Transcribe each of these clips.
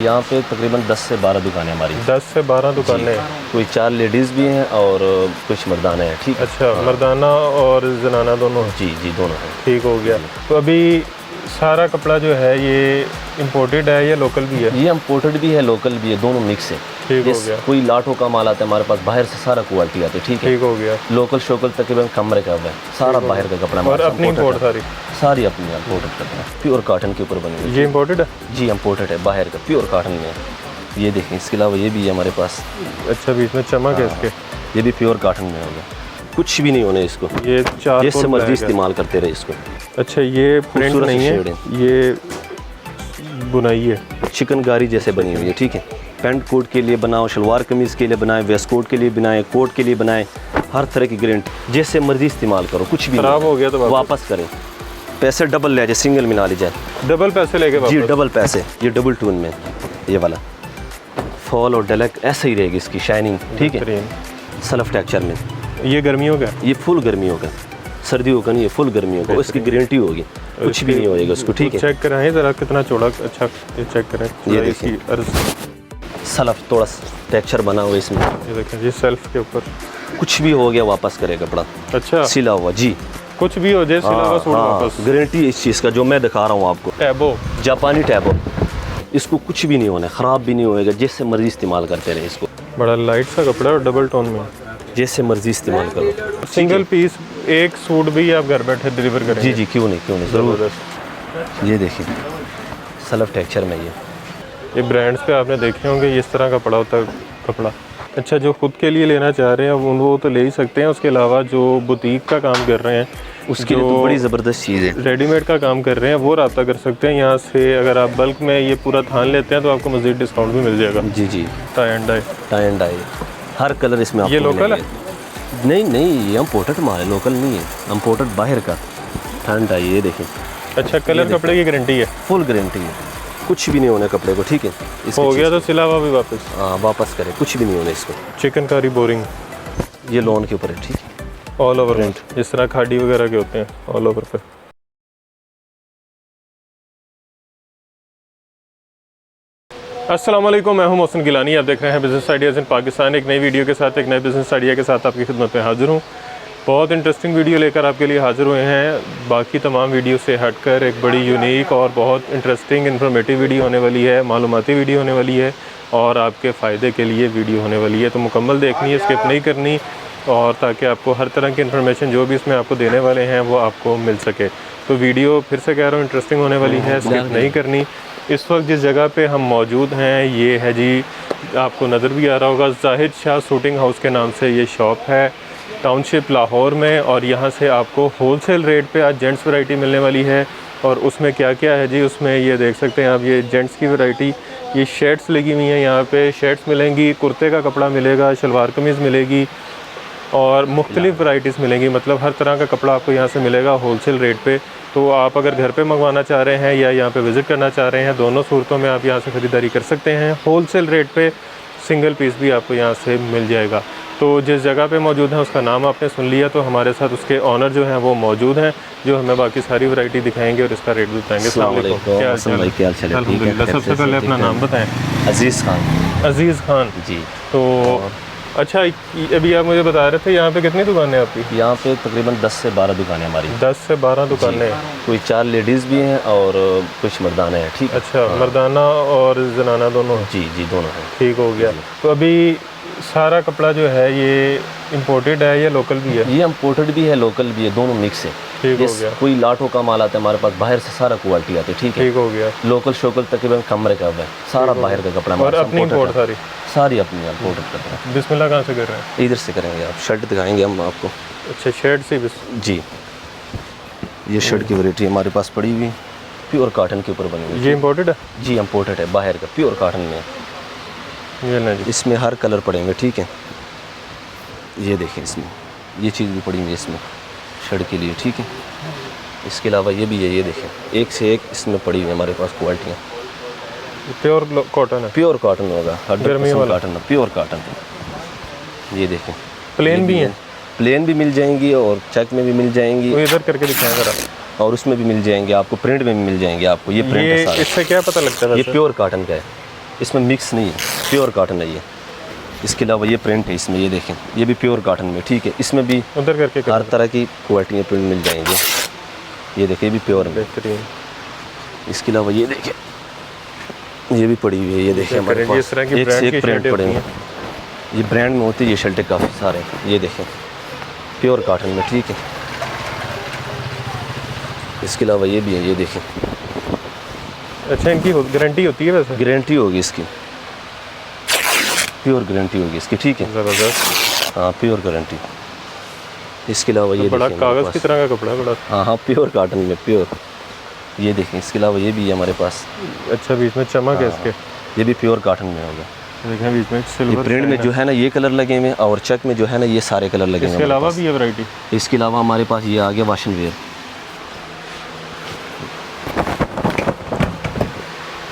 यहाँ पे तकरीबन 10 से 12 दुकानें हमारी। 10 से 12 दुकानें? कोई 4 लेडीज़ भी हैं और कुछ मर्दाना हैं। ठीक है। अच्छा, मर्दाना और जनाना दोनों? जी दोनों हैं। ठीक हो गया। तो अभी सारा कपड़ा जो है ये इम्पोर्टेड है या लोकल भी है? ये इम्पोर्टेड भी है, लोकल भी है, दोनों मिक्स है। ठीक हो गया। कोई लाठों का माल आता है हमारे पास, बाहर से सारा क्वालिटी आती है। ठीक है। ठीक हो गया। लोकल शोकल तकरीबन कमरे का है, सारा बाहर का कपड़ा। और अपनी इम्पोर्ट सारी अपनी इम्पोर्टेड कपड़ा, प्योर कॉटन के ऊपर बनी हुई। ये इम्पोर्टेड है? जी इम्पोर्टेड है, बाहर का प्योर कॉटन में। ये देखें, इसके अलावा ये भी है हमारे पास। अच्छा, बीच में चमक है इसके। ये भी प्योर कॉटन में होगा, कुछ भी नहीं होने इसको। ये जैसे मर्जी इस्तेमाल करते रहे इसको। अच्छा, ये प्रिंट नहीं है, ये बुनाई है, चिकनकारी जैसे बनी हुई है। ठीक है। पैंट कोट के लिए बनाओ, शलवार कमीज़ के लिए बनाए, वेस्ट कोट के लिए बनाए, कोट के लिए बनाए, हर तरह की गारंटी। जैसे मर्जी इस्तेमाल करो, कुछ भी खराब हो गया तो वापस करें। पैसे डबल ले जाए, सिंगल में ना ले जाए। डबल पैसे लेके वापस? जी डबल पैसे। ये डबल टून में ये वाला फॉल और डलक ऐसे ही रहेगी इसकी शाइनिंग। ठीक है। सल्फ टेक्सचर में। ये गर्मियों का? ये फुल गर्मियों का, सर्दियों का नहीं, ये फुल गर्मियों का। इसकी गारंटी होगी, कुछ भी नहीं होएगा उसको। ठीक है। चेक कराएं ज़रा कितना चौड़ा। अच्छा, ये चेक करें। ये देखिए, सल्फ थोड़ा टेक्सचर बना हुआ इसमें। ये देखें जी, सेल्फ के ऊपर कुछ भी हो गया वापस करे कपड़ा। अच्छा, सिला हुआ। जी कुछ भी हो जाए सिला हुआ सूट वापस। गारंटी है इस चीज़ का, जो मैं दिखा रहा हूँ आपको। टैबो, जापानी टैबो। इसको कुछ भी नहीं होना, ख़राब भी नहीं होएगा, जैसे मर्जी इस्तेमाल करते रहे इसको। बड़ा लाइट सा कपड़ा और डबल टोन में, जैसे मर्जी इस्तेमाल करो। सिंगल पीस एक सूट भी आप घर बैठे डिलीवर करेंगे? जी क्यों नहीं ज़रूर। ये देखिए, सल्फ टेक्सचर में ये ब्रांड्स पे आपने देखे होंगे इस तरह का पड़ा होता है कपड़ा। अच्छा, जो खुद के लिए लेना चाह रहे हैं वो तो ले ही सकते हैं। उसके अलावा जो बुटीक का काम कर रहे हैं, उसके लिए तो बड़ी ज़बरदस्त चीज़ है। रेडीमेड का काम कर रहे हैं, वो रब्ता कर सकते हैं यहाँ से। अगर आप बल्क में ये पूरा थान लेते हैं तो आपको मज़ीद डिस्काउंट भी मिल जाएगा। जी टाई एंड डाई हर कलर इसमें आपको। ये लोकल है? नहीं, ये इम्पोर्टेड माल है, लोकल नहीं है, इम्पोर्टेड बाहर का। टाई डाई, ये देखें। अच्छा, कलर कपड़े की गारंटी है? फुल गारंटी है, कुछ भी नहीं होना कपड़े को। ठीक है। हो गया तो सिला हुआ भी वापस? हाँ, वापस करें, कुछ भी नहीं होना इसको। चिकनकारी बोरिंग, ये लोन के ऊपर है। ठीक है। ऑल ओवर प्रिंट, जिस तरह खाड़ी वगैरह के होते हैं, ऑल ओवर पे। अस्सलाम वालेकुम, मैं हूं मोहसिन गिलानी। आप देख रहे हैं बिज़नेस आइडियाज़ इन पाकिस्तान। एक नई वीडियो के साथ, एक नए बिज़नेस आइडिया के साथ आपकी खिदमत में हाज़िर हूं। बहुत इंटरेस्टिंग वीडियो लेकर आपके लिए हाज़िर हुए हैं। बाकी तमाम वीडियो से हटकर एक बड़ी यूनिक और बहुत इंटरेस्टिंग इन्फॉर्मेटिव वीडियो होने वाली है, मालूमाती वीडियो होने वाली है और आपके फ़ायदे के लिए वीडियो होने वाली है। तो मुकम्मल देखनी है, स्किप नहीं करनी, और ताकि आपको हर तरह की इन्फॉर्मेशन जो भी इसमें आपको देने वाले हैं वो आपको मिल सके। तो वीडियो फिर से कह रहा हूँ इंटरेस्टिंग होने वाली है, स्किप नहीं करनी। इस वक्त जिस जगह पे हम मौजूद हैं ये है जी, आपको नज़र भी आ रहा होगा, जाहिद शाह शूटिंग हाउस के नाम से ये शॉप है टाउनशिप लाहौर में। और यहाँ से आपको होलसेल रेट पे आज जेंट्स वैरायटी मिलने वाली है। और उसमें क्या क्या है जी, उसमें ये देख सकते हैं आप, ये जेंट्स की वैरायटी, ये शर्ट्स लगी हुई हैं। यहाँ पे शर्ट्स मिलेंगी, कुर्ते का कपड़ा मिलेगा, शलवार कमीज़ मिलेगी और मुख्तलिफ़ वैराइटीज़ मिलेंगी। मतलब हर तरह का कपड़ा आपको यहाँ से मिलेगा होलसेल रेट पे। तो आप अगर घर पे मंगवाना चाह रहे हैं या यहाँ पे विज़िट करना चाह रहे हैं, दोनों सूरतों में आप यहाँ से ख़रीदारी कर सकते हैं। होलसेल रेट पे सिंगल पीस भी आपको यहाँ से मिल जाएगा। तो जिस जगह पे मौजूद है उसका नाम आपने सुन लिया, तो हमारे साथ उसके ऑनर जो हैं वो मौजूद हैं, जो हमें बाकी सारी वैरायटी दिखाएंगे और इसका रेट भी बताएंगे। क्या हाल? अल्हम्दुलिल्लाह। सबसे पहले अपना नाम बताएँ। अजीज़ खान। अजीज़ खान जी। तो अच्छा, अभी आप मुझे बता रहे थे यहाँ पे कितनी दुकानें आपकी? यहाँ पे तकरीबन 10 से 12 दुकानें हमारी। 10 से 12 दुकानें? कोई 4 लेडीज़ भी हैं और कुछ मर्दाना हैं। ठीक है। अच्छा, मर्दाना और जनाना दोनों? जी दोनों हैं। ठीक हो गया। तो अभी सारा कपड़ा जो है ये इम्पोर्टेड है या लोकल भी है? ये इम्पोर्टेड भी है, लोकल भी है, दोनों मिक्स है। ठीक हो गया। कोई लाठों का माल आता है हमारे पास, बाहर से सारा क्वालिटी आती है। ठीक है। ठीक हो गया। लोकल शोकल तकरीबन कमरे का है, सारा बाहर का कपड़ा। और अपनी इम्पोर्ट सारी अपनी इम्पोर्टेड कपड़ा। बिस्मिल्लाह कहाँ से कर रहे हैं? इधर से करेंगे आप। शर्ट दिखाएंगे हम आपको। अच्छा, शर्ट से जी। ये शर्ट की वैरायटी हमारे पास पड़ी हुई, प्योर कॉटन के ऊपर बनी हुई। ये इम्पोर्टेड है? जी इम्पोर्टेड है, बाहर का प्योर कॉटन में। ये ना जी, इसमें हर कलर पड़ेंगे। ठीक है। ये देखें, इसमें ये चीज़ भी पड़ी हुई है इसमें शर्ट के लिए। ठीक है। इसके अलावा ये भी है, ये देखें, एक से एक इसमें पड़ी हुई है हमारे पास क्वालिटियाँ। प्योर कॉटन है? प्योर कॉटन होगा, 100% कॉटन है, प्योर कॉटन। ये देखें, प्लेन भी है? प्लेन भी मिल जाएंगी और चेक में भी मिल जाएंगी। तो इधर करके दिखाएं ज़रा। और उसमें भी मिल जाएंगे आपको, प्रिंट में भी मिल जाएंगे आपको। ये प्रिंट है सारा। इससे क्या पता लगता है? ये प्योर कॉटन का है। इसमें मिक्स नहीं है, प्योर कॉटन है ये। इसके अलावा ये प्रिंट है इसमें, ये देखें, ये भी प्योर कॉटन में, ठीक है। इसमें भी उधर करके हर तरह की क्वालिटी में प्रिंट मिल जाएंगे। ये देखें, ये भी प्योर में। बेहतरीन। इसके अलावा ये देखें, ये भी पड़ी हुई है, ये देखें हमारे इस पास तरह की एक से ब्रांड की एक प्रिंट शर्टें पड़े होती हैं। ये ब्रांड में होती है ये शर्टें काफ़ी सारे, ये देखें प्योर कॉटन में, ठीक है। इसके अलावा ये भी है, ये देखें। अच्छा, इनकी गारंटी होती है वैसे? गारंटी होगी इसकी, प्योर गारंटी होगी इसकी, ठीक है। ज़बरदस्त। हाँ, प्योर गारंटी। इसके अलावा ये बड़ा देखिए हमारे कागज़ की पास। तरह का कपड़ा बड़ा। हाँ हाँ, प्योर कॉटन में, प्योर। ये देखें, इसके अलावा ये भी है हमारे पास। अच्छा, बीच में चमक है इसके। ये भी प्योर कॉटन में होगा। देखें बीच में ये सिल्वर प्रिंट में जो है ना ये कलर लगे हुए हैं, और चेक में जो है ना ये सारे कलर लगे हुए हैं इसके हमारे अलावा पास। भी है वैरायटी? इसके अलावा हमारे पास ये आ गया वाशन वेयर।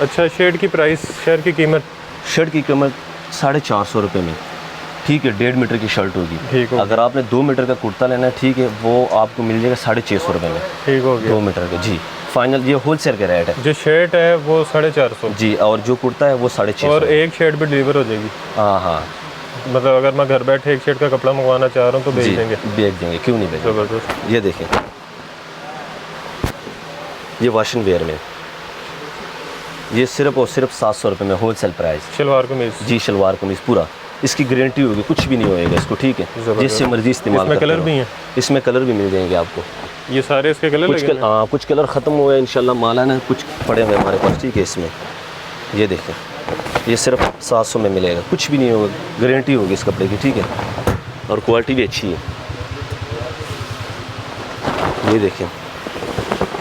अच्छा, शर्ट की प्राइस, शर्ट की कीमत? शर्ट की कीमत 450 रुपये में, ठीक है। 1.5 मीटर की शर्ट होगी। ठीक हो, अगर आपने 2 मीटर का कुर्ता लेना है, ठीक है, वो आपको मिल जाएगा 650 रुपये में, ठीक हो गया। 2 मीटर का। जी, फाइनल ये होलसेल का रेट है जो शर्ट है वो 450 जी, और जो कुर्ता है वो 650। और एक शर्ट भी डिलीवर हो जाएगी? हाँ हाँ मतलब अगर मैं घर बैठे एक शर्ट का कपड़ा मंगवाना चाह रहा हूँ तो भेज जी, देंगे? भेज देंगे, क्यों नहीं भेजेंगे। ज़बरदस्त। ये देखें, ये वाशन वेयर में, ये सिर्फ और सिर्फ 700 रुपये में होलसेल प्राइस। शलवार कमीज? जी, शलवार कमीज पूरा, इसकी गारंटी होगी, कुछ भी नहीं होएगा इसको, ठीक है। ज़बरदस्त। जिससे मर्जी इस्तेमाल इसमें करते कलर रहो। भी हैं? इसमें कलर भी मिल जाएंगे आपको। ये सारे इसके कलर कुछ लगे कलर, हाँ, कुछ कलर ख़त्म हुए इंशाल्लाह, माल है ना, कुछ पड़े हुए हमारे पास, ठीक है। इसमें ये देखें, ये सिर्फ 700 में मिलेगा, कुछ भी नहीं होगा, गारंटी होगी इस कपड़े की, ठीक है। और क्वालिटी भी अच्छी है। ये देखें,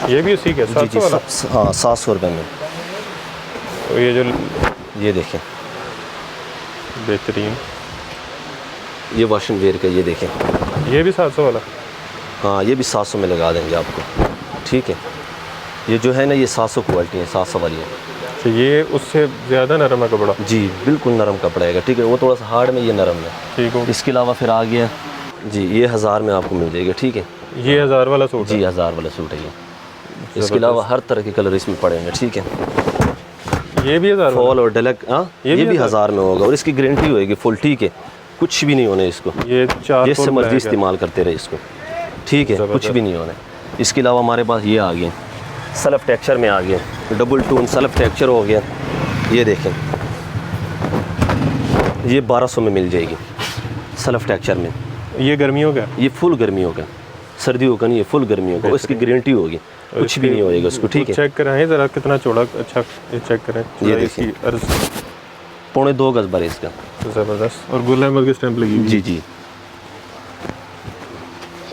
ये भी उसी के जी 700 वाला? हाँ, 700 रुपये में। और ये जो ये देखें, बेहतरीन, ये वाशन वेयर का, ये देखें, ये भी 700 वाला? हाँ, ये भी 700 में लगा देंगे आपको, ठीक है। ये जो है ना ये 700 क्वालिटी है, 700 वाली है। तो ये उससे ज़्यादा नरम है कपड़ा? जी, बिल्कुल नरम कपड़ा है, ठीक है। वो थोड़ा सा हार्ड में, ये नरम है, ठीक हो। इसके अलावा फिर आ गया जी, ये 1000 में आपको मिल जाएगा, ठीक है। ये 1000 वाला सूट जी, है? 1000 वाला सूट है ये। इसके अलावा हर तरह के कलर इसमें पड़े हैं, ठीक है। ये भी 1000 फॉल और डलक, हाँ, ये भी 1000 में होगा, और इसकी गारंटी होएगी फुल, ठीक है। कुछ भी नहीं होने इसको, ये 4 जिससे मर्जी इस्तेमाल करते रहे इसको, ठीक है, कुछ भी नहीं होने। इसके अलावा हमारे पास ये आ गए सेल्फ टेक्सचर में, आ गए डबल टोन सेल्फ टेक्सचर हो गया। ये देखें, ये 1200 में मिल जाएगी सेल्फ टेक्सचर में। ये गर्मियों का? ये फुल गर्मियों का, सर्दियों का नहीं, ये फुल गर्मियों का, इसकी गारंटी होगी, कुछ भी नहीं होएगा उसको, ठीक है। चेक कराएं ज़रा कितना चौड़ा, अच्छा ये चेक करें। ये देखिए, इसकी अर्ज़ 2.25 गज बार इसका। ज़बरदस्त। और गुल अहमद की स्टैंप लगी हुई? जी जी,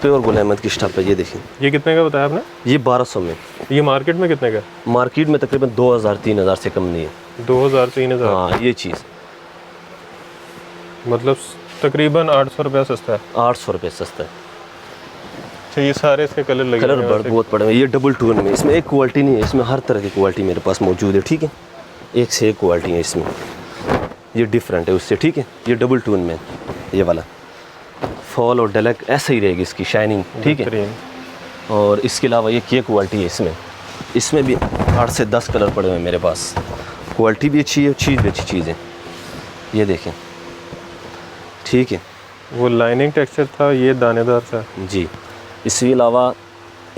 प्योर गुल अहमद की स्टैंप है। ये देखें, ये कितने का बताया आपने? ये 1200 में। ये मार्केट में कितने का? मार्केट में तकरीबन 2000-3000 से कम नहीं है। 2000-3000? हाँ, ये चीज़ मतलब तकरीबन 800 रुपया सस्ता है? 800 रुपये सस्ता है। अच्छा, ये सारे इसके कलर लगे कलर हुए हैं बड़ वैसे? बहुत पड़े हैं। ये डबल टोन में, इसमें एक क्वालिटी नहीं है, इसमें हर तरह की क्वालिटी मेरे पास मौजूद है, ठीक है। एक से एक क्वालिटी है इसमें, ये डिफरेंट है उससे, ठीक है। ये डबल टोन में, ये वाला फॉल और डलक ऐसे ही रहेगी इसकी शाइनिंग, ठीक है। बेहतरीन। और इसके अलावा ये क्या क्वालिटी है इसमें, इसमें भी 8 से 10 कलर पड़े हुए हैं मेरे पास। क्वालिटी भी अच्छी है, चीज़ भी अच्छी चीज़ है। ये देखें, ठीक है। वो लाइनिंग टेक्सचर था, ये दानेदार था जी। इसके अलावा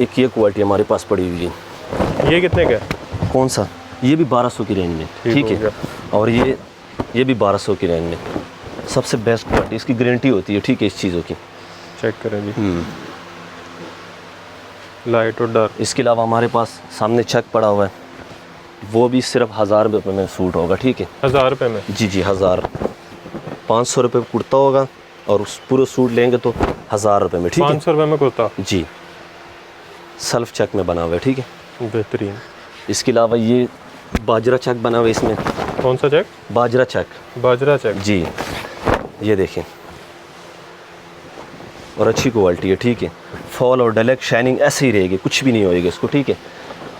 एक ये क्वालिटी हमारे पास पड़ी हुई है। ये कितने का है? कौन सा? ये भी 1200 की रेंज में, ठीक हो है। गया। और ये भी 1200 की रेंज में, सबसे बेस्ट क्वालिटी, इसकी गारंटी होती है, ठीक है, इस चीज़ों की। चेक करें जी, लाइट और डार्क। इसके अलावा हमारे पास सामने चेक पड़ा हुआ है, वो भी सिर्फ 1000 रुपये में सूट होगा, ठीक है। 1000 रुपये में? जी जी, 1000। 500 रुपये कुर्ता होगा, और उस पूरे सूट लेंगे तो 1000 रुपये में, ठीक है। 500 रुपये में कुर्ता? जी, सेल्फ चेक में बना हुआ है, ठीक है। बेहतरीन। इसके अलावा ये बाजरा चेक बना हुआ है इसमें। कौन सा चेक? बाजरा चेक। बाजरा चेक? जी, ये देखें, और अच्छी क्वालिटी है, ठीक है। फॉल और डलक शाइनिंग ऐसे ही रहेगी, कुछ भी नहीं होएगा इसको, ठीक है।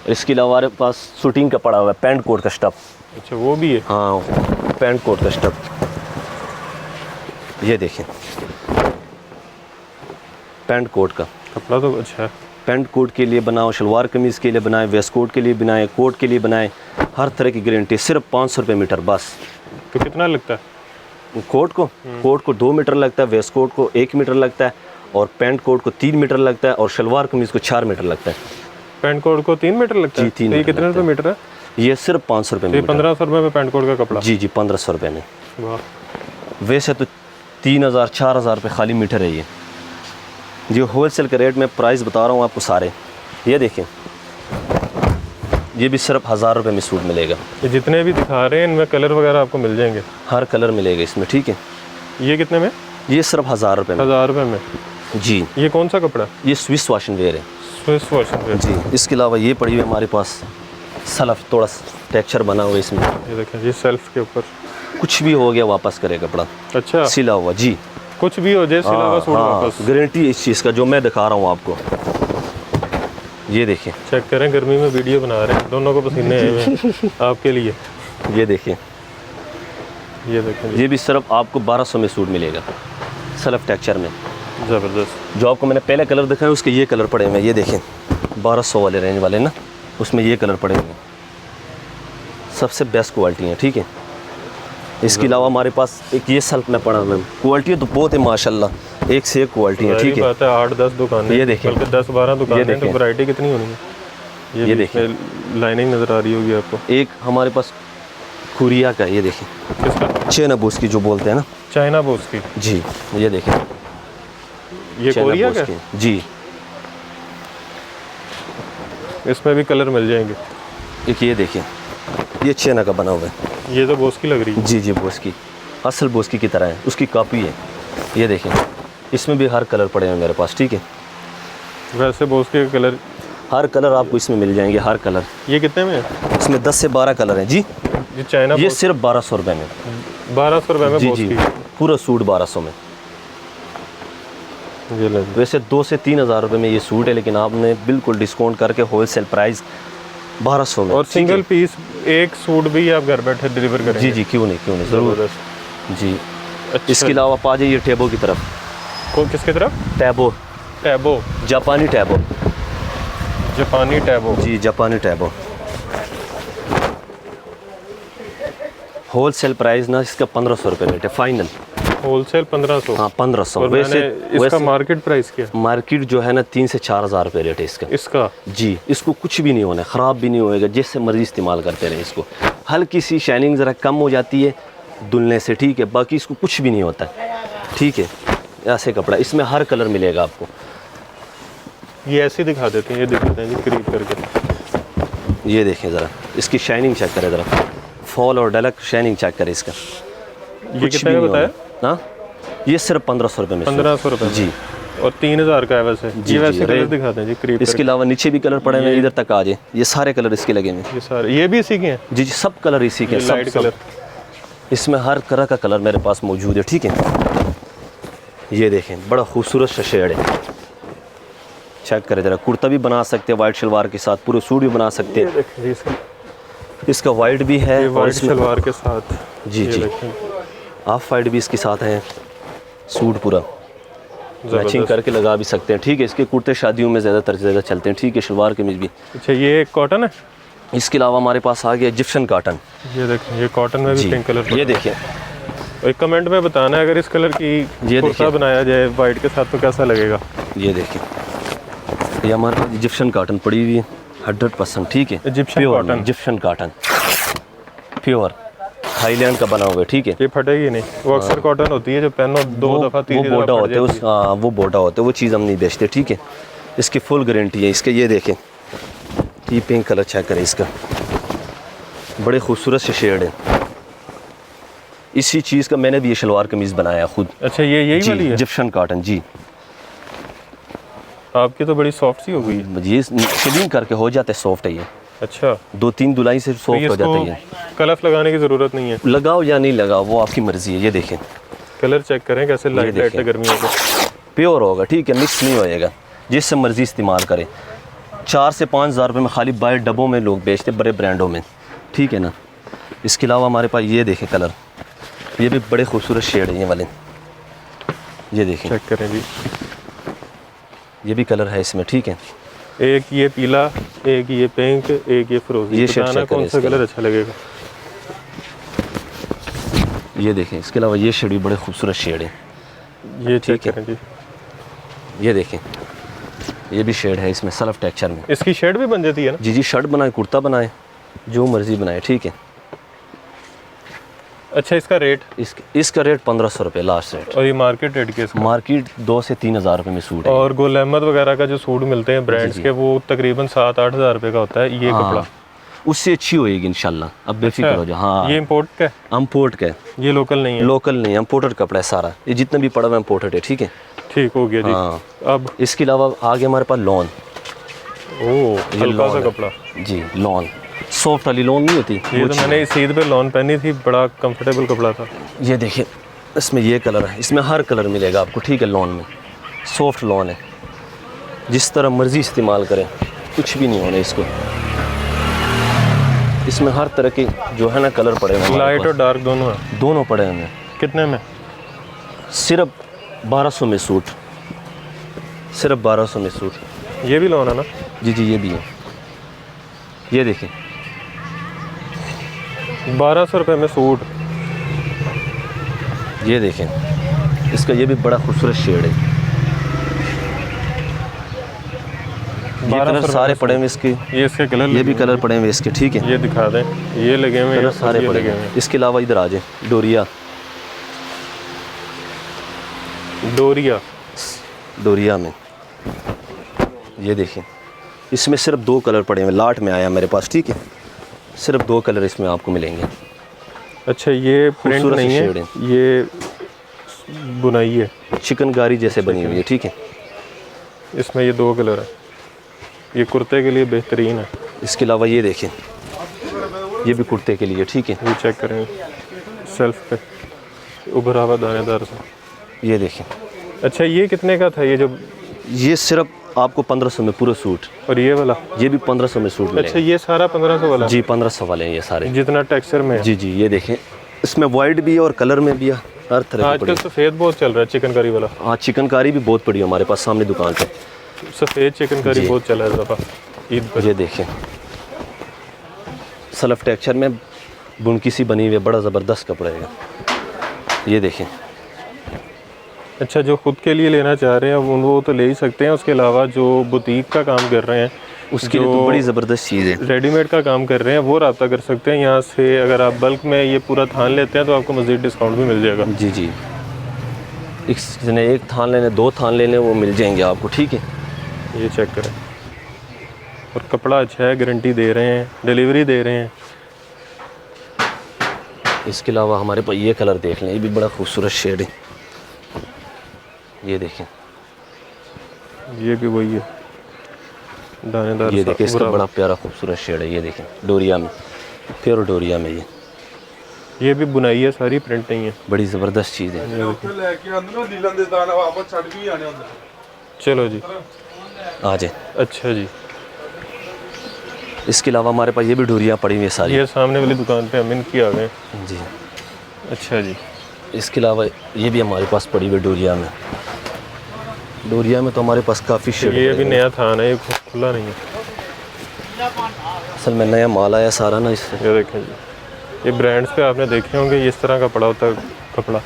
इसके अलावा हमारे पास शूटिंग का पड़ा हुआ है, पैंट कोट का स्टफ। अच्छा, वो भी है? हाँ, पैंट कोट का स्टफ। ये देखें, पैंट कोट का कपड़ा तो अच्छा है। पेंट कोट के लिए बनाओ, शलवार कमीज़ के लिए बनाए, वेस्ट कोट के लिए बनाए, कोट के लिए बनाए, हर तरह की गारंटी। सिर्फ 500 रुपये मीटर बस। तो कितना लगता है कोट को 2 मीटर लगता है, वेस्ट कोट को 1 मीटर लगता है, और पेंट कोट को 3 मीटर लगता है, और शलवार कमीज़ को 4 मीटर लगता है। पेंट कोट को 3 मीटर लगता है? जी 3 तो ये मीटर कितने रुपये मीटर है? ये सिर्फ 500 रुपये मीटर। 1500 रुपये में पेंट कोट का कपड़ा? जी 1500 रुपये में। वाह। वैसे तो 3000 4000 रुपये खाली मीटर है ये। जो होलसेल के रेट में प्राइस बता रहा हूँ आपको सारे। ये देखें, ये भी सिर्फ 1000 रुपये में सूट मिलेगा। ये जितने भी दिखा रहे हैं इनमें कलर वगैरह आपको मिल जाएंगे? हर कलर मिलेगा इसमें, ठीक है। ये कितने में? ये सिर्फ 1000 रुपये में। 1000 रुपये में? जी। ये कौन सा कपड़ा? ये स्विस वॉशिंग वेयर है। Swiss washing wear? जी। इसके अलावा ये पड़ी हुई है हमारे पास सलफ, थोड़ा टेक्सचर बना हुआ है इसमें। ये देखें, ये सेल्फ के ऊपर कुछ भी हो गया वापस करे कपड़ा। अच्छा, सिला हुआ। जी, कुछ भी हो जाए सिला हुआ सूट वापस? गारंटी इस चीज़ का, जो मैं दिखा रहा हूँ आपको। ये देखें, चेक करें, गर्मी में वीडियो बना रहे हैं, दोनों को पसीने आए हुए हैं आपके लिए। ये देखें, ये देखें, ये भी सिर्फ आपको 1200 में सूट मिलेगा, सलफ टेक्सचर में। ज़बरदस्त। जो आपको मैंने पहले कलर दिखाया उसके ये कलर पड़े हुए हैं। ये देखें, 1200 वाले रेंज वाले ना, उसमें ये कलर पड़े हुए हैं। सबसे बेस्ट क्वालिटी है, ठीक है। इसके अलावा हमारे पास एक ये सल्फ में पड़ा हुआ है। क्वालिटी तो बहुत है माशाल्लाह, एक से एक क्वालिटी है, ठीक है। बात है, 8-10 दुकानें, ये देखें, बल्कि 10-12 दुकानें, तो वैरायटी कितनी होनी है। ये देखें, लाइनिंग नज़र आ रही होगी आपको। एक हमारे पास कुरिया का, ये देखें, किसका? चाइना बूस की जो बोलते हैं ना, चाइना बूस की। जी। ये देखें, ये कोरिया का? जी। इसमें भी कलर मिल जाएंगे। एक ये देखें, ये चाइना का बना हुआ है। ये तो बोस की लग रही है। जी जी, बोस की, असल बोस की तरह है, उसकी कॉपी है। ये देखें, इसमें भी हर कलर पड़े हैं मेरे पास, ठीक है। वैसे बोस के कलर, हर कलर आपको इसमें मिल जाएंगे, हर कलर। ये कितने में है? इसमें 10 से 12 कलर हैं। जी, ये चाइना, ये सिर्फ 1200 रुपये में। 1200 रुपये में? जी बोस जी, की पूरा सूट 1200 में। ये ले। वैसे 2 से 3000 रुपये में ये सूट है, लेकिन आपने बिल्कुल डिस्काउंट करके होलसेल प्राइस 1200 में। और सिंगल पीस एक सूट भी आप घर बैठे डिलीवर करेंगे? जी जी, क्यों नहीं, ज़रूर जी। अच्छा। इसके अलावा आ जाइए टैबो की तरफ। किसकी तरफ? टैबो, टैबो, जापानी टैबो। जापानी टैबो? जी, जापानी टैबो। होलसेल प्राइस ना इसका 1500 रुपये रेट है फाइनल। होलसेल 1500? हाँ 1500। और वैसे इसका मार्केट प्राइस क्या? मार्केट जो है ना 3 से 4000 रुपये रेट है इसका। जी, इसको कुछ भी नहीं होना, ख़राब भी नहीं होएगा, जैसे मर्जी इस्तेमाल करते रहे इसको। हल्की सी शाइनिंग ज़रा कम हो जाती है धुलने से, ठीक है, बाकी इसको कुछ भी नहीं होता, ठीक है। ऐसे कपड़ा, इसमें हर कलर मिलेगा आपको। ये ऐसे दिखा देते हैं, ये दिखा देते हैं जी करीब करके। ये देखें ज़रा, इसकी शाइनिंग चेक करें ज़रा, फॉल और डलक शाइनिंग चेक करें इसका। ये कितने का बताया? हाँ, ये सिर्फ 1500 रुपये में। 1500 रुपये? जी। और 3000 का है वैसे। जी, वैसे कलर दिखाते हैं जी करीब। इसके अलावा नीचे भी कलर पड़े हैं, इधर तक आ जाए, ये सारे कलर इसके लगे हुए। ये सारे, ये भी इसी के हैं? जी जी, सब कलर इसी के, लाइट कलर। इसमें हर तरह का कलर मेरे पास मौजूद है, ठीक है। ये देखें, बड़ा खूबसूरत सा शेड है, चेक करें ज़रा। कुर्ता भी बना सकते हैं वाइट शलवार के साथ, पूरे सूट भी बना सकते हैं। इसका वाइट भी है, और वाइट शलवार के साथ। जी जी, ऑफ वाइट भी इसके साथ है, सूट पूरा मैचिंग करके लगा भी सकते हैं, ठीक है। इसके कुर्ते शादियों में ज़्यादा चलते हैं, ठीक है, शलवार कमीज भी। अच्छा, ये कॉटन है? इसके अलावा हमारे पास आ गया इजिप्शियन कॉटन। ये देखें, ये कॉटन में भी पिंक कलर। ये देखिए, एक कमेंट में बताना है अगर इस कलर की कुर्ता बनाया जाए वाइट के साथ तो कैसा लगेगा। ये देखिए, ये हमारे पास इजिप्शियन कॉटन पड़ी हुई है 100%, ठीक है। इजिप्शियन कॉटन प्योर थाईलैंड का बना हुआ है, ठीक है। ये फटेगी नहीं? वो अक्सर कॉटन होती है जो पहनो 2 दफ़ा 3 वो बोटा होता है, वो बोटा होता है, वो चीज़ हम नहीं बेचते, ठीक है। इसकी फुल गारंटी है इसके। ये देखें, ये पिंक कलर चेक करें इसका, बड़े खूबसूरत से शेड है। इसी चीज़ का मैंने भी ये शलवार कमीज़ बनाया खुद। अच्छा, ये यही वाली है? Egyptian cotton. जी, आपकी तो बड़ी सॉफ्ट सी हो गई है। ये शिलिंग करके हो जाता है सॉफ्ट है ये। अच्छा, 2-3 धुलाई से सॉफ्ट हो जाता है। कलफ लगाने की ज़रूरत नहीं है? लगाओ या नहीं लगाओ वो आपकी मर्ज़ी है। ये देखें, कलर चेक करें कैसे लाइट लाइट है गर्मियों को। प्योर होगा, ठीक है, मिक्स नहीं होएगा, जिससे मर्ज़ी इस्तेमाल करें। 4 से 5000 रुपये में खाली बाहर डब्बों में लोग बेचते, बड़े ब्रांडों में, ठीक है ना। इसके अलावा हमारे पास ये देखें कलर, ये भी बड़े खूबसूरत शेड है ये वाले। ये देखें, चेक करें जी, ये भी कलर है इसमें, ठीक है। एक ये पीला, एक ये पिंक, एक ये फिरोजी। ये शेड बताना चेक कौन करें सा इसका। कलर अच्छा लगेगा। ये देखें, इसके अलावा ये शेड भी बड़े खूबसूरत शेड है। ये चेक ठीक है। करें जी। ये देखें, ये भी शेड है इसमें सेल्फ टेक्सचर में। इसकी शेड भी बन जाती है ना? जी जी, शर्ट बनाए, कुर्ता बनाए, जो मर्जी बनाए, ठीक है। अच्छा, इसका रेट? इसका रेट 1500 रुपये लास्ट रेट। और ये मार्केट रेट के? मार्केट 2 से 3 हज़ार रुपये में सूट है। और गुल अहमद वगैरह का जो सूट मिलते हैं ब्रांड्स जी। के, वो तकरीबन 7-8 हज़ार रुपये का होता है ये हाँ, कपड़ा। उससे अच्छी होएगी इंशाल्लाह, अब बेफिक्र हो जाओ। हाँ, ये इम्पोर्ट का है? इम्पोर्ट का है, ये लोकल नहीं है? लोकल नहीं, इम्पोर्टेड कपड़ा है सारा। ये जितना भी पड़ा हुआ इम्पोर्टेड है, ठीक है। ठीक हो गया जी। हाँ, अब इसके अलावा आगे हमारे पास लॉन। ओह, हल्का सा लॉन है। कपड़ा। जी, लॉन, सॉफ्ट वाली लॉन नहीं होती ये वो तो चीज़ मैंने इस ईद पे लॉन पहनी थी, बड़ा कंफर्टेबल कपड़ा था। है। ये देखिए, इसमें ये कलर है, इसमें हर कलर मिलेगा आपको, ठीक है। लॉन में सॉफ्ट लॉन है, जिस तरह मर्जी इस्तेमाल करें, कुछ भी नहीं होना इसको। इसमें हर तरह के जो है ना कलर पड़े हुए हैं, लाइट और डार्क दोनों है? दोनों पड़े हुए हैं। कितने में? सिर्फ 1200 में सूट, सिर्फ 1200 में सूट। ये भी लॉन है ना? जी जी, ये भी है। ये देखें, 1200 रुपये में सूट। ये देखें, इसका ये भी बड़ा खूबसूरत शेड है। ये 1200 कलर सारे पड़े हुए इसके, ये इसके कलर ये भी कलर पड़े हुए इसके, ठीक है। ये दिखा दें, ये लगे हुए कलर हैं, सारे ये पड़े लगे हुए हुए हैं। इसके अलावा इधर आ जाए, डोरिया, हैं। डोरिया, डोरिया में ये देखें, इसमें सिर्फ 2 कलर पड़े हुए, लाट में आया मेरे पास, ठीक है। सिर्फ 2 कलर इसमें आपको मिलेंगे। अच्छा, ये प्रिंट खूबसूरत नहीं शेड है, ये बुनाई है, चिकनकारी जैसे बनी हुई है, ठीक है। इसमें ये 2 कलर है, ये कुर्ते के लिए बेहतरीन है। इसके अलावा ये देखें, ये भी कुर्ते के लिए, ठीक है। ये चेक करें सेल्फ पे, उभरा हुआ दानेदार सा। ये देखें, अच्छा, ये कितने का था ये जो? ये सिर्फ आपको 1500 में पूरा सूट। और ये वाला? ये भी 1500 में सूट मिलेगा। अच्छा, ये सारा 1500 वाला? जी, 1500 वाले हैं ये सारे, जितना टेक्सचर में है। जी जी। ये देखें, इसमें वाइट भी है और कलर में भी है, हर तरह की आजकल पड़ी। सफ़ेद बहुत चल रहा है, चिकनकारी वाला। हाँ, चिकनकारी भी बहुत पड़ी है हमारे पास सामने दुकान पे। सफ़ेद चिकनकारी जी। बहुत चला है इस दफ़ा ईद पर। ये देखें, सेल्फ टेक्सचर में बुनकी सी बनी हुई है, बड़ा ज़बरदस्त कपड़ा है। ये देखें। अच्छा, जो खुद के लिए लेना चाह रहे हैं वो तो ले ही सकते हैं। उसके अलावा जो बुटीक का काम कर रहे हैं, उसके लिए तो बड़ी ज़बरदस्त चीज़ है। रेडीमेड का काम कर रहे हैं, वो रब्ता कर सकते हैं यहाँ से। अगर आप बल्क में ये पूरा थान लेते हैं तो आपको मज़ीद डिस्काउंट भी मिल जाएगा। जी जी, एक थान लेने, 2 थान लेने, वो मिल जाएंगे आपको, ठीक है। ये चेक करें, और कपड़ा अच्छा है, गारंटी दे रहे हैं, डिलीवरी दे रहे हैं। इसके अलावा हमारे पास ये कलर देख लें, ये भी बड़ा खूबसूरत शेड है। ये देखें, ये भी वही है, दानेदार ये सा, देखें, इसका पूरा। बड़ा प्यारा खूबसूरत शेड है। ये देखें, डोरिया में, प्योर डोरिया में, ये भी बुनाई है सारी, प्रिंट नहीं है। बड़ी ज़बरदस्त चीज़ है। चलो जी, आ जाए। अच्छा जी। इसके अलावा हमारे पास ये भी डोरियाँ पड़ी हुई है सारी। ये सामने वाली दुकान पे अमीन की आ गए। जी। अच्छा जी। इसके अलावा ये भी हमारे पास पड़ी हुई है डोरिया में। डोरिया में तो हमारे पास काफ़ी शेड। ये भी नया थान है, ये खुला नहीं है। असल में नया माल आया सारा ना, इससे। ये देखें जी, ये ब्रांड्स पे आपने देखे होंगे, ये इस तरह का पड़ा होता है कपड़ा।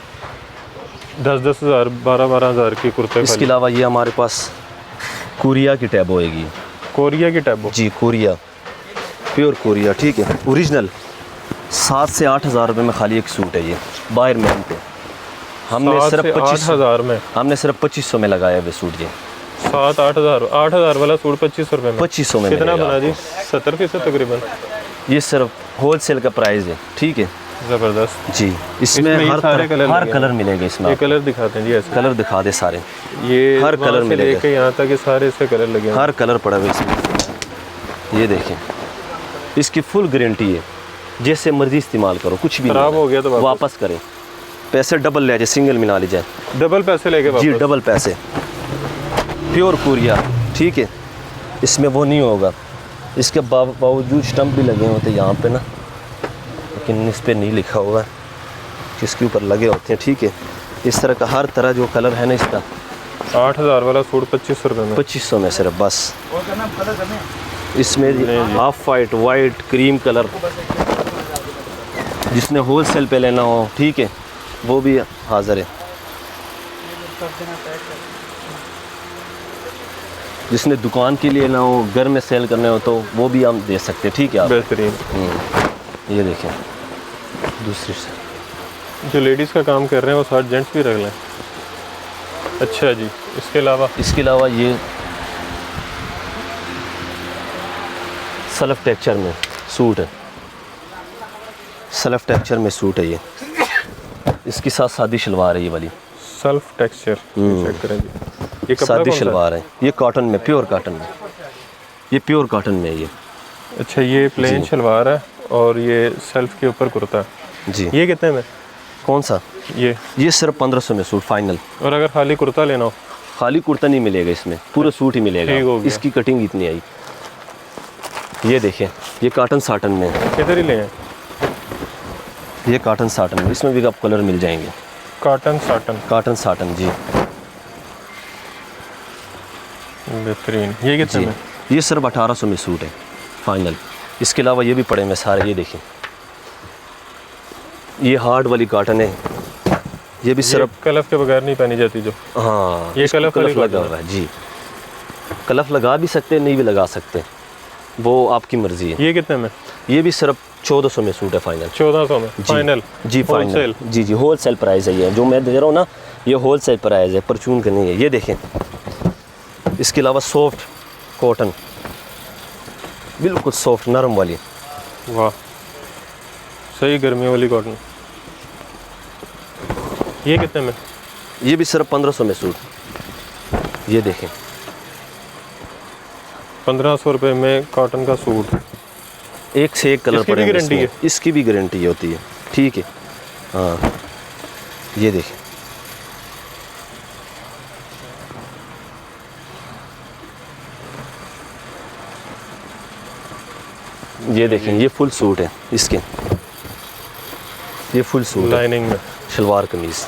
10-10 हज़ार, 12-12 हज़ार की कुर्ते। इसके अलावा ये हमारे पास कोरिया की टैब होएगी। कोरिया की टैबो? जी, कोरिया, प्योर कोरिया, ठीक है, ओरिजिनल। 7 से 8 हज़ार रुपये में खाली एक सूट है ये, बाहर मैन पे। हमने सिर्फ 8 हज़ार में, हमने सिर्फ 2500 में लगाया हुए सूट ये। 7-8 हज़ार, 8 हज़ार वाला सूट 2500 रुपये में। 2500 में कितना मिलेगा बना जी? आपको। 70% तकरीबन। ये सिर्फ होल सेल का प्राइस है, ठीक है। ज़बरदस्त। जी, इसमें ये हर सारे कलर हर लगे कलर मिलेंगे इसमें। ये कलर दिखाते हैं जी, ऐसे कलर दिखा दे सारे, ये हर वहाँ कलर से मिलेगा। लेके यहाँ तक ये सारे इसके कलर लगे हैं। हर कलर पड़ा हुआ इसमें। ये देखें, इसकी फुल गारंटी है, जैसे मर्जी इस्तेमाल करो, कुछ भी खराब नहीं हो गया तो वापस करें, पैसे डबल ले जाए, सिंगल मिला लीजिए। डबल पैसे लेके जी, वापस। डबल पैसे, प्योर कोरिया, ठीक है। इसमें वो नहीं होगा। इसके बावजूद स्टम्प भी लगे होते हैं यहाँ पे ना, लेकिन इस पर नहीं लिखा हुआ है, जिसके ऊपर लगे होते हैं, ठीक है। इस तरह का हर तरह जो कलर है ना इसका, 8,000 वाला सूट 2500 रुपये में। 2500 में सिर्फ बस। इसमें half white, white, cream colour, जिसने होल सेल पे लेना हो, ठीक है, वो भी हाज़िर है। जिसने दुकान के लिए लेना हो, घर में सेल करने हो, तो वो भी हम दे सकते हैं, ठीक है आप। बेहतरीन। ये देखें दूसरी से, जो लेडीज़ का काम कर रहे हैं वो साथ जेंट्स भी रख लें। अच्छा जी, इसके अलावा ये सल्फ टेक्सचर में सूट है, सल्फ टेक्सचर में सूट है ये। इसके साथ सादी शलवार है ये वाली, सेल्फ टेक्सचर। चेक करें जी, ये कपड़ा सादी कौन सा शलवार है, ये कॉटन में, प्योर कॉटन में, ये प्योर कॉटन में है ये। अच्छा, ये प्लेन शलवार है और ये सेल्फ के ऊपर कुर्ता है जी। ये कितने में? कौन सा? ये सिर्फ 1500 में सूट फाइनल। और अगर खाली कुर्ता लेना हो? खाली कुर्ता नहीं मिलेगा इसमें, पूरा सूट ही मिलेगा। ठीक हो गया। इसकी कटिंग इतनी आई। ये देखें, ये कॉटन साटन में है। किधर ही लें? ये कॉटन साटन में, इसमें भी आप कलर मिल जाएंगे। कॉटन साटन, कॉटन साटन जी, बेहतरीन। ये कितने में? ये सिर्फ 1800 में सूट है फाइनल। इसके अलावा ये भी पड़े हुए सारे, ये देखें, ये हार्ड वाली कॉटन है, ये भी सिर्फ कलफ के बगैर नहीं पहनी जाती जो। हाँ, ये कलफ लगा हुआ है जी। कलफ लगा भी सकते, नहीं भी लगा सकते, वो आपकी मर्जी है। ये कितने में? ये भी सिर्फ 1400 में सूट है फाइनल। 1400 में फाइनल जी, फाइनल जी जी, होल सेल प्राइस है ये जो मैं दे रहा हूँ ना, ये होल सेल प्राइस है, परचून का नहीं है। ये देखें, इसके अलावा सॉफ्ट कॉटन, बिल्कुल सॉफ्ट नरम वाली। वाह, सही गर्मियों वाली कॉटन। ये कितने में? ये भी सिर्फ 1500 में सूट। ये देखें, 1500 रुपये में कॉटन का सूट, एक से एक कलर इसकी पड़े भी गारंटी है? इसकी भी गारंटी होती है, ठीक है। हाँ, ये देखें, ये देखें, ये फुल सूट है इसके, ये फुल सूट लाइनिंग में, शलवार कमीज।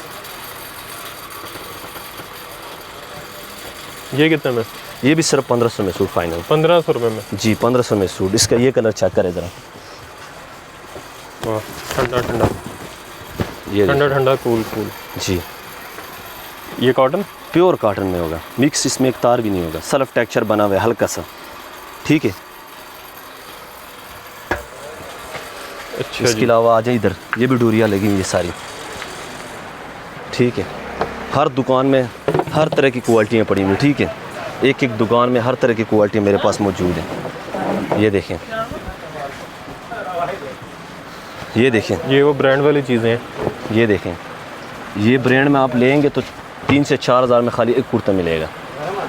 ये कितने में? ये भी सिर्फ 1500 में सूट फाइनल। 1500 रुपये में जी, 1500 में सूट। इसका ये कलर चेक करें ज़रा, वाह, ठंडा ठंडा, ये ठंडा ठंडा, कूल कूल जी। ये कॉटन प्योर कॉटन में होगा, मिक्स इसमें एक तार भी नहीं होगा, सेल्फ टेक्सचर बना हुआ है हल्का सा, ठीक है। अच्छा, इसके अलावा आ जाए इधर, ये भी डोरियाँ लगी हुई है सारी, ठीक है। हर दुकान में हर तरह की क्वालिटियाँ पड़ी हुई, ठीक है। एक एक दुकान में हर तरह की क्वालिटी मेरे पास मौजूद है। ये देखें, ये देखें, ये वो ब्रांड वाली चीज़ें हैं। ये देखें, ये ब्रांड में आप लेंगे तो 3 से 4 हज़ार में खाली एक कुर्ता मिलेगा,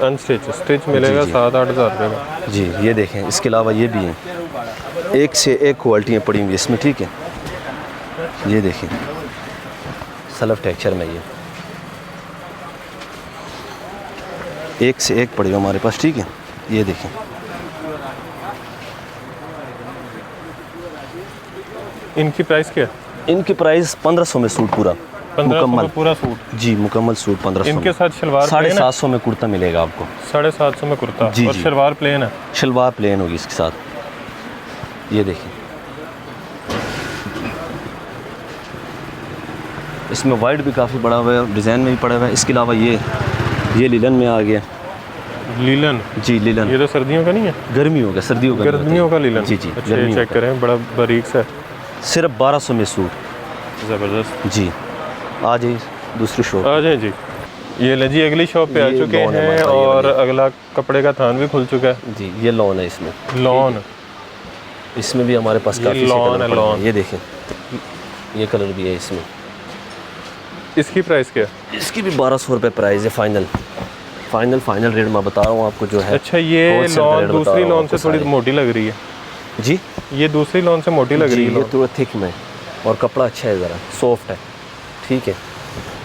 अनस्टिच, स्टिच मिलेगा 7-8 हज़ार रुपये में जी। ये देखें, इसके अलावा ये भी हैं, एक से एक क्वालिटियाँ पड़ी हुई इसमें, ठीक है। ये देखें, सेल्फ टेक्सचर में ये एक से एक पड़ी हुई हमारे पास, ठीक है। ये देखें, इनकी प्राइस क्या है? इनकी प्राइस 1500 में सूट पूरा 1500 मुकम्मल, में पूरा सूट जी मुकम्मल सूट 1500 इनके साथ शलवार 750 में कुर्ता मिलेगा आपको। 750 में कुर्ता जी, और जी। शलवार प्लेन है? शलवार प्लेन होगी इसके साथ। ये देखिए, इसमें वाइट भी काफ़ी बड़ा हुआ है, डिज़ाइन में भी पड़ा हुआ है। इसके अलावा ये लिलन में आ गया। लीलन? जी, लिलन। ये तो सर्दियों का नहीं है? गर्मियों का, सर्दियों का, गर्मियों का लीलन? जी जी। अच्छा, ये चेक करें, बड़ा बारीक सा, सिर्फ 1200 में सूट, ज़बरदस्त जी। आ जाइए दूसरी शॉप। आ जाए जी। ये ले जी, अगली शॉप पे आ चुके हैं और अगला कपड़े का थान भी खुल चुका है जी। ये लॉन है, इसमें लॉन, इसमें भी हमारे पास काफ़ी लॉन है, लॉन। ये देखें, ये कलर भी है इसमें। इसकी प्राइस क्या है? इसकी भी 1200 रुपये प्राइस है फाइनल। फाइनल रेट मैं बता रहा हूँ आपको जो है। अच्छा, ये लॉन दूसरी लॉन से थोड़ी मोटी लग रही है जी। ये दूसरी लॉन से मोटी लग रही है। ये थोड़ा थिक में और कपड़ा अच्छा है, ज़रा सॉफ्ट है, ठीक है।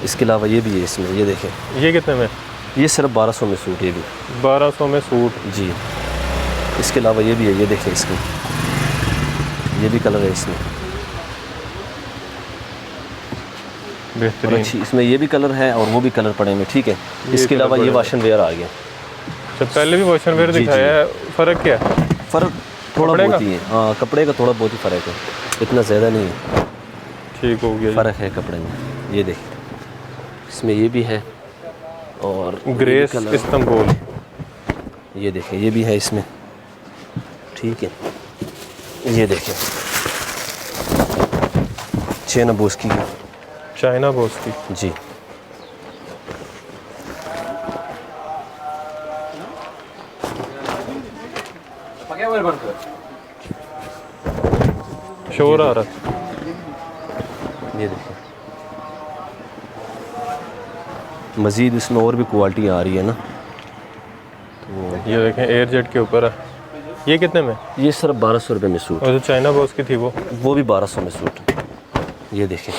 इसके अलावा ये भी है इसमें, ये देखें। ये कितने में? ये सिर्फ 1200 में सूट, ये भी 1200 में सूट, जी। इसके अलावा ये भी है, ये देखें इसमें, ये भी कलर है इसमें। और बेहतरीन। अच्छी, इसमें ये भी कलर है और वो भी कलर पड़े हुए, ठीक है। इसके कलर अलावा ये पड़े हुए। वाशन वेयर आ गया। तो पहले भी वॉशन वेयर जी, दिखाया है, फ़र्क क्या है? फ़र्क थोड़ा कपड़े बहुत का? ही है, हाँ कपड़े का थोड़ा बहुत ही फ़र्क है, इतना ज़्यादा नहीं है, ठीक हो गया फ़र्क है कपड़े में। ये देखिए इसमें ये भी है और जी। ग्रेस इस्तांबुल, ये देखिए ये भी है इसमें, ठीक है। ये देखिए चेना बोस की चाइना बॉस की। जी, शोर आ रहा है। ये देखिए मज़ीद इसमें और भी क्वालिटी आ रही है ना। ये देखें एयर जेट के ऊपर है। ये कितने में? ये सिर्फ 1200 रुपये में सूट, और जो चाइना बॉस की थी वो भी 1200 में सूट। ये देखिए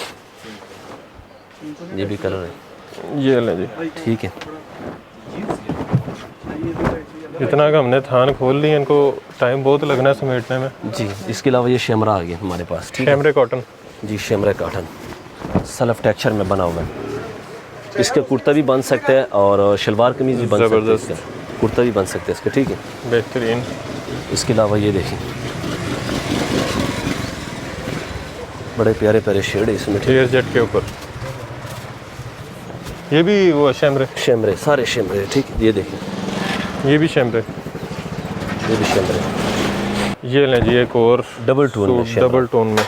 ये भी कलर है, ये ले जी। ठीक है। इतना का हमने थान खोल ली, इनको टाइम बहुत लगना है समेटने में। जी, इसके अलावा ये शेमरा आ गया हमारे पास, ठीक है कैमरे कॉटन, जी। शेमरा कॉटन सेल्फ टेक्सचर में बना हुआ है। इसका कुर्ता भी बन सकता है और शलवार कमीज भी बन सकता है, ज़बरदस्त। इसका कुर्ता भी बन सकता है इसका, ठीक है। बेहतरीन। इसके अलावा ये देखें बड़े प्यारे प्यारे शेड है इसमें, ठीक एयर जेट के ऊपर ये भी वो शैमरे, शेमरे, सारे शेमरे, ठीक है। ये देखें ये भी शैमरे, ये भी शेमरे, ये लें जी एक और डबल टोन में सूट, शेमरा। डबल टोन में।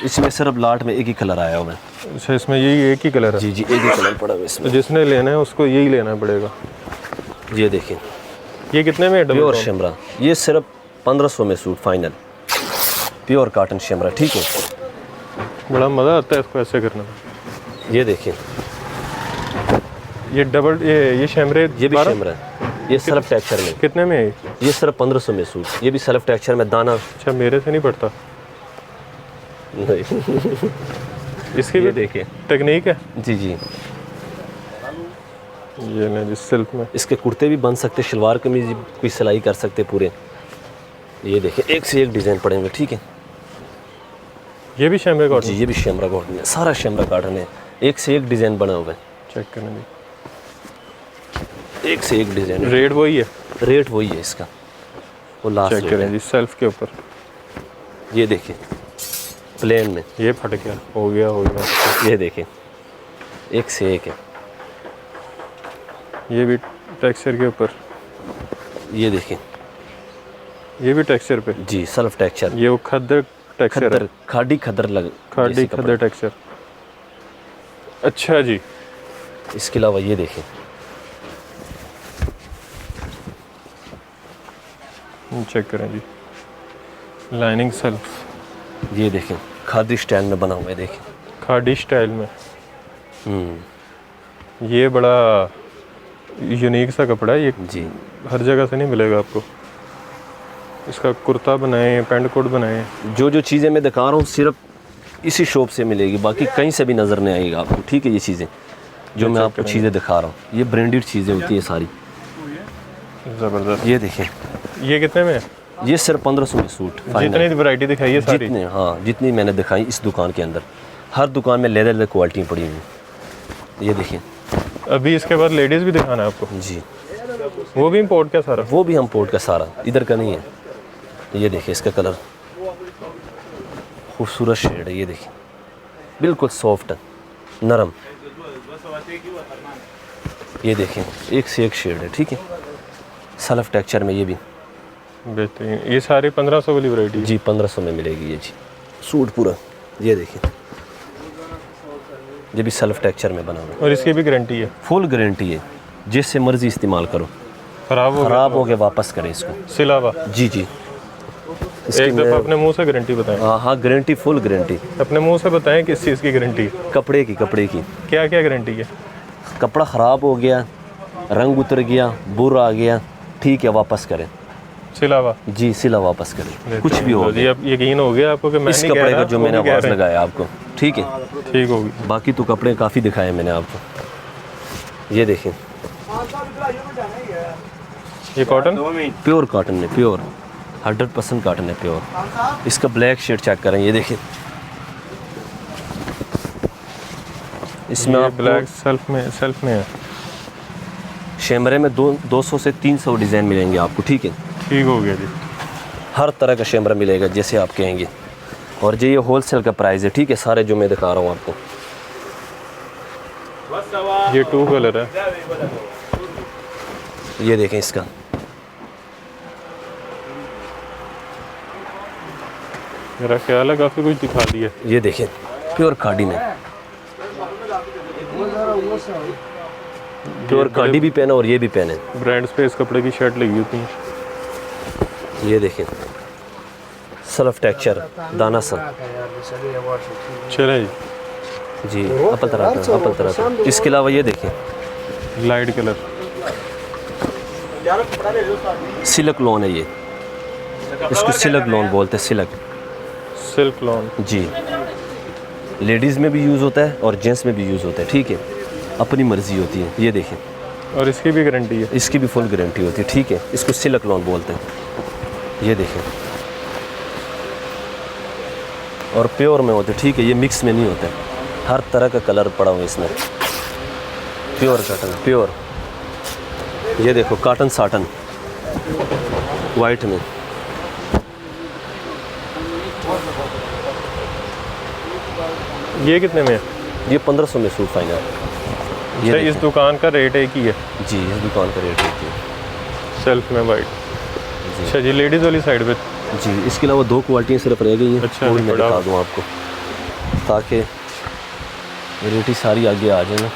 इसमें सिर्फ लाट में एक ही कलर आया हुआ है। अच्छा, इसमें यही एक ही कलर है। जी जी, एक ही कलर पड़ा हुआ है तो इसमें। जिसने लेना है उसको यही लेना पड़ेगा। ये देखें ये कितने में है डबल प्योर टोन? शेमरा, ये सिर्फ 1500 में सूट फाइनल, प्योर कॉटन शेमरा, ठीक है। बड़ा मज़ा आता है इसको ऐसे करने में। ये देखें ये डबल ये शैमरे ये भी 12? शेमरा है, ये सेल्फ टेक्सचर में, कितने में है ये? ये सिर्फ 1500 में सूट। ये भी सेल्फ टेक्सचर में दाना अच्छा, मेरे से नहीं पड़ता। नहीं। इसकी ये भी देखिए टेक्निक है। जी जी, ये लें जी सिल्क में। इसके कुर्ते भी बन सकते, शलवार कमीज भी कोई सिलाई कर सकते पूरे। ये देखें एक से एक डिज़ाइन पड़ेंगे, ठीक है ये भी शैमरे जी। कॉटन, ये भी शेमरा कॉटन है, सारा शेमरा कॉटन है, एक से एक डिज़ाइन बना हुआ है, चेक करें जी। एक से एक डिज़ाइन। रेट वही है, रेट वही है इसका, वो लास्ट चेक रेट करें है। जी सेल्फ के ऊपर। ये देखिए प्लेन में, ये फट गया, हो गया। ये देखें एक से एक है। ये भी टेक्सचर के ऊपर, ये देखें ये भी टेक्सचर पे। जी, सेल्फ टेक्सचर, ये वो खद्दर टेक्सचर है, खद्दर, खाड़ी खद्दर लग खाड़ी जैसी कपड़ा। खद्दर टेक्सचर। अच्छा जी, इसके अलावा ये देखें चेक करें जी लाइनिंग सेल्फ, ये देखें खादी स्टाइल में बना हुआ है, देखें। खाड़ी स्टाइल में। ये बड़ा यूनिक सा कपड़ा है, ये जी हर जगह से नहीं मिलेगा आपको। इसका कुर्ता बनाएं, पैंट कोट बनाएं। जो जो चीज़ें मैं दिखा रहा हूँ सिर्फ इसी शॉप से मिलेगी, बाकी कहीं से भी नज़र नहीं आएगी आपको, ठीक है। ये चीज़ें जो मैं आपको चीज़ें दिखा रहा हूँ ये ब्रांडेड चीज़ें होती है सारी। ज़बरदस्त। ये देखें ये कितने में है? ये सिर्फ 1500 में सूट फाइनल। जितनी वैरायटी दिखाई है सारी, जितने, हाँ जितनी मैंने दिखाई इस दुकान के अंदर, हर दुकान में लेदर क्वालिटी पड़ी हुई है। ये देखिए अभी इसके बाद लेडीज़ भी दिखाना है आपको, जी, वो भी इम्पोर्ट का सारा। वो भी हम पोर्ट का सारा, इधर का नहीं है। ये देखिए इसका कलर खूबसूरत शेड है, ये देखिए बिल्कुल सॉफ्ट नरम। ये देखें एक से एक शेड है, ठीक है, सेल्फ टेक्सचर में। ये भी बेहतरीन। ये सारी 1500 वाली वैरायटी जी 1500 में मिलेगी ये जी सूट पूरा। ये देखिए ये भी सेल्फ टेक्सचर में बना हुआ है, और इसकी भी गारंटी है, फुल गारंटी है, जिससे मर्जी इस्तेमाल करो, ख़राब हो गया वापस करें इसको। सिलावा। जी जी, एक दफ़ा अपने मुंह से गारंटी बताएं। हाँ गारंटी, फुल गारंटी। अपने मुंह से बताएं किस चीज़ की गारंटी है? कपड़े की क्या क्या गारंटी है? कपड़ा ख़राब हो गया, रंग उतर गया, बुर आ गया, ठीक है वापस करें। सिलावा जी सिला वापस करें, कुछ भी हो जी। अब यकीन हो गया आपको कि मैं इस नहीं कह कपड़े रहा, का जो वो मैंने भी कह आवाज़ रहे हैं। लगाया आपको, ठीक है। ठीक होगी। बाकी तो कपड़े काफ़ी दिखाए मैंने आपको। ये देखें ये कॉटन, प्योर कॉटन है, प्योर 100% कॉटन है, प्योर। इसका ब्लैक शेड चेक करें, ये देखें इसमें ये आप ब्लैक सेल्फ में है। शैमरे में 200 से 300 डिज़ाइन मिलेंगे आपको, ठीक है। ठीक हो गया जी। हर तरह का शैमरा मिलेगा जैसे आप कहेंगे। और ये होलसेल का प्राइस है, ठीक है, सारे जो मैं दिखा रहा हूँ आपको। ये 2 कलर है। ये देखें इसका, मेरा ख्याल है काफ़ी कुछ दिखा दिया। ये देखें प्योर खाड़ी में, प्योर खाड़ी भी पहने और ये भी पहने। ब्रांड स्पेस कपड़े की शर्ट लगी होती है। ये देखें सेल्फ टेक्सचर दाना सा। चले जी अपल तरह। इसके अलावा ये देखें जी, लाइट कलर सिल्क लॉन है ये, इसको सिल्क लॉन बोलते हैं, सिल्क लॉन। जी। लेडीज़ में भी यूज़ होता है और जेंट्स में भी यूज़ होता है, ठीक है, अपनी मर्ज़ी होती है। ये देखें, और इसकी भी गारंटी है। इसकी भी फुल गारंटी होती है, ठीक है। इसको सिल्क लॉन बोलते हैं। ये देखें, और प्योर में होते, ठीक है, ये मिक्स में नहीं होता है। हर तरह का कलर पड़ा हुआ इसमें, प्योर कॉटन, प्योर। ये देखो कॉटन साटन वाइट में। ये कितने में है? ये 1500 में सूट फाइनल। अच्छा, इस दुकान का रेट एक ही है? जी, इस दुकान का रेट है सेल्फ में वाइट। अच्छा जी, लेडीज़ वाली साइड पे। जी। इसके अलावा 2 क्वालिटियाँ सिर्फ रह गई हैं। अच्छा, वो भी मैं दिखा दूँ आपको ताकि वैरायटी सारी आगे आ जाए ना।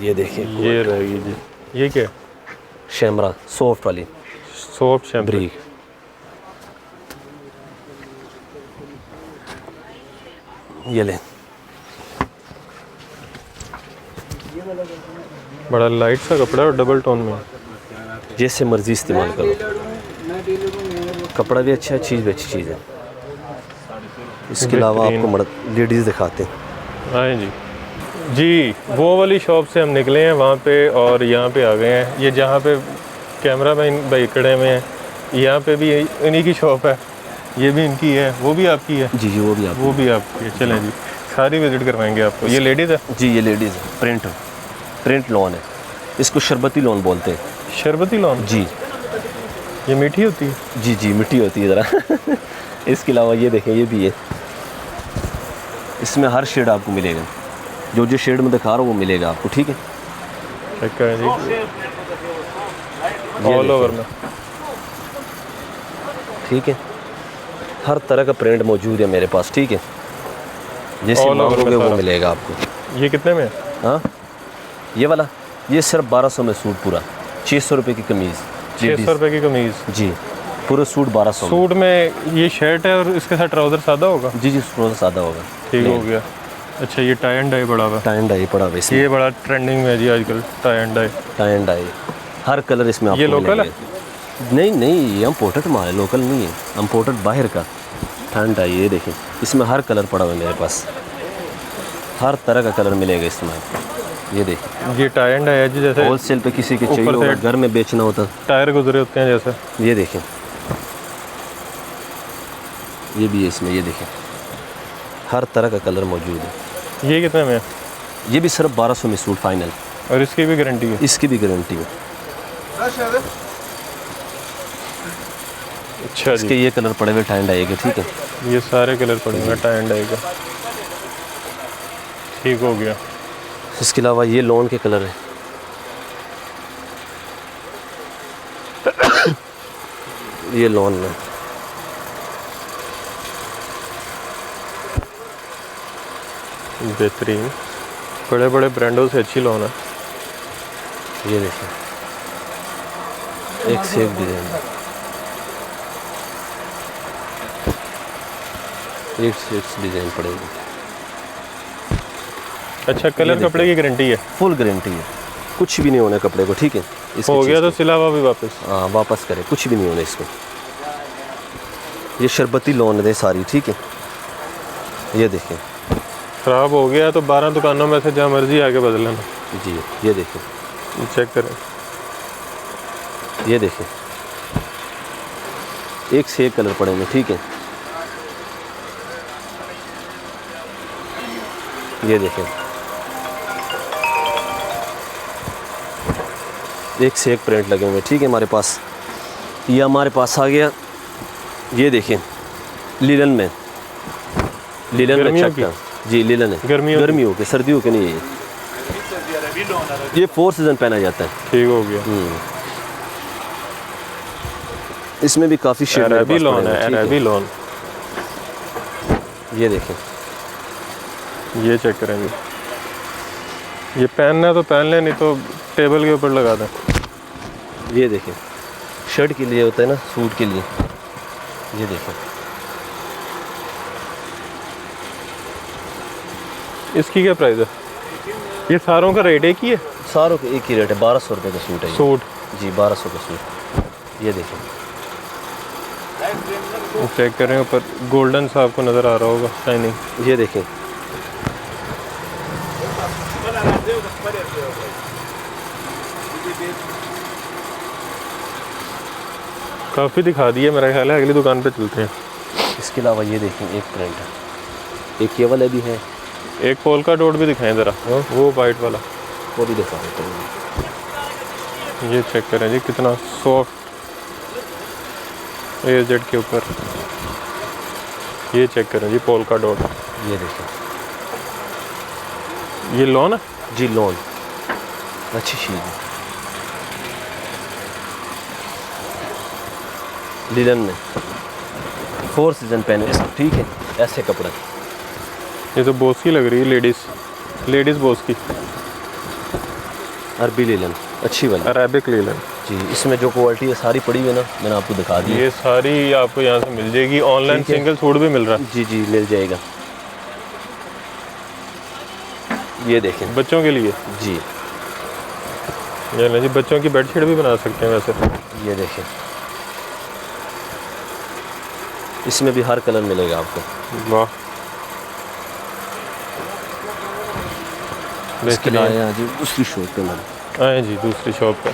ये देखिए, ये रहेगी जी। ये क्या है? शैमरा सॉफ्ट वाली, सॉफ्ट शैम्पू। ब्रीक। ये ले, बड़ा लाइट सा कपड़ा है और डबल टोन में। जैसे मर्जी इस्तेमाल करो, कपड़ा भी अच्छा है, चीज़ भी अच्छी चीज़ है। इसके अलावा आपको मर्द लेडीज़ दिखाते हैं। आए जी। जी, वो वाली शॉप से हम निकले हैं वहाँ पे, और यहाँ पे आ गए हैं। ये जहाँ पे कैमरा मैन भाई खड़े हुए हैं, यहाँ पे भी इन्हीं की शॉप है। ये भी इनकी है, वो भी आपकी है? जी, वो भी आपकी है। चलें जी, सारी विजिट करवाएंगे आपको। ये लेडीज़ है? जी, ये लेडीज़ है। प्रिंट लॉन है, इसको शरबती लॉन बोलते हैं। शरबती लॉन? जी। ये मीठी होती है? जी जी, मीठी होती है ज़रा। इसके अलावा ये देखें, ये भी है, इसमें हर शेड आपको मिलेगा। जो शेड में दिखा रहा हूँ वो मिलेगा आपको, ठीक है। जी, ऑल ओवर में, ठीक है। हर तरह का प्रिंट मौजूद है मेरे पास, ठीक है। जैसे मांगोगे वो मिलेगा आपको। ये कितने में है? हाँ, ये वाला ये सिर्फ 1200 में सूट पूरा। 600 रुपये की कमीज़। 600 रुपये की कमीज़? जी, पूरा सूट 1200। सूट में ये शर्ट है और इसके साथ ट्राउज़र सादा होगा? जी जी, ट्राउज़र सादा होगा। ठीक हो गया। अच्छा, ये टाई एंड डाई बड़ा हुआ? टाई एंड डाई पड़ा हुआ इसमें। ये बड़ा ट्रेंडिंग में है जी आजकल, टाई एंड डाई। हर कलर इसमें आपको। ये लोकल है? नहीं, ये इम्पोर्टेड माल है, लोकल नहीं है, इम्पोर्टेड बाहर का। टाई एंड डाई, ये देखें, इसमें हर कलर पड़ा हुआ है मेरे पास। हर तरह का कलर मिलेगा इसमें। ये देखिए, ये टाई एंड डाई है जी, जैसे होलसेल पे किसी के चाहिए होगा, घर में बेचना होता, टायर गुजरे होते हैं जैसे। ये देखें, ये भी है इसमें। ये देखें, हर तरह का कलर मौजूद है। ये कितने में है? ये भी सिर्फ 1200 में सूट फाइनल। और इसकी भी गारंटी है? इसकी भी गारंटी है। अच्छा इसके ये कलर पड़े हुए टाई एंड डाई के, ठीक है। ये सारे कलर पड़े हुए टाई एंड डाई के। ठीक हो गया। इसके अलावा ये लॉन के कलर है। ये लॉन में बेहतरीन, बड़े बड़े ब्रांडों से अच्छी लॉन है। ये देखिए, एक से एक डिजाइन, एक से एक डिजाइन पड़ेगी। अच्छा, कलर कपड़े की गारंटी है? फुल गारंटी है, कुछ भी नहीं होना कपड़े को, ठीक है। हो गया तो सिलावा भी वापस? हाँ, वापस करें, कुछ भी नहीं होना इसको। ये शरबती लॉन है सारी, ठीक है। ये देखें, ख़राब हो गया तो 12 दुकानों में से जहाँ मर्जी आके बदल लेना। जी, ये देखें, चेक करें। ये देखें, एक से एक कलर पड़ेंगे, ठीक है। ये देखें, एक से एक प्रिंट लगे हुए, ठीक है हमारे पास। ये हमारे पास आ गया, ये देखें लिलन में, लिलन में चक्का, जी लिलन है, गर्मियों के, सर्दियों के नहीं है ये 4 सीज़न पहना जाता है। ठीक हो गया। इसमें भी काफ़ी शेड अरबी लॉन है, अरबी लॉन। ये देखें, ये चेक करें जी, ये पहनना है तो पहन लें, नहीं तो टेबल के ऊपर लगा दें। ये देखें, शर्ट के लिए होता है ना, सूट के लिए। ये देखें, इसकी क्या प्राइस है? ये सारों का रेट एक ही है? सारों का एक ही रेट है, 1200 रुपये का सूट है ये। सूट जी 1200 का सूट। ये देखें, चेक करें, ऊपर गोल्डन सा आपको नज़र आ रहा होगा, शाइनिंग। ये देखें, काफ़ी दिखा दिया मेरा ख्याल है, अगली दुकान पे चलते हैं। इसके अलावा ये देखें, एक प्रिंट है, एक ये वाला भी है, एक पोल का डॉट भी दिखाएं ज़रा, वो वाइट वाला, वो भी दिखा देते हैं। ये चेक करें जी, कितना सॉफ्ट एजेड के ऊपर। ये चेक करें जी, पोल का डॉट। ये देखें, ये लॉन है जी, लॉन अच्छी चीज़ है, लिलन में 4 सीज़न पहने, ठीक है ऐसे कपड़े। ये तो बॉस की लग रही है, लेडीज़ बॉस की, अरबी लिलन अच्छी वाली, अरेबिक लिलन जी। इसमें जो क्वालिटी है सारी पड़ी हुई है ना, मैंने आपको दिखा दी। ये सारी आपको यहाँ से मिल जाएगी। ऑनलाइन सिंगल सूट भी मिल रहा है। जी जी मिल जाएगा। ये देखें, बच्चों के लिए जी, ये ना जी, बच्चों की बेडशीट भी बना सकते हैं वैसे। ये देखें, इसमें भी हर कलर मिलेगा आपको। वाह, इसके लाया जी दूसरी शॉप पे मैंने, आए जी दूसरी शॉप पर।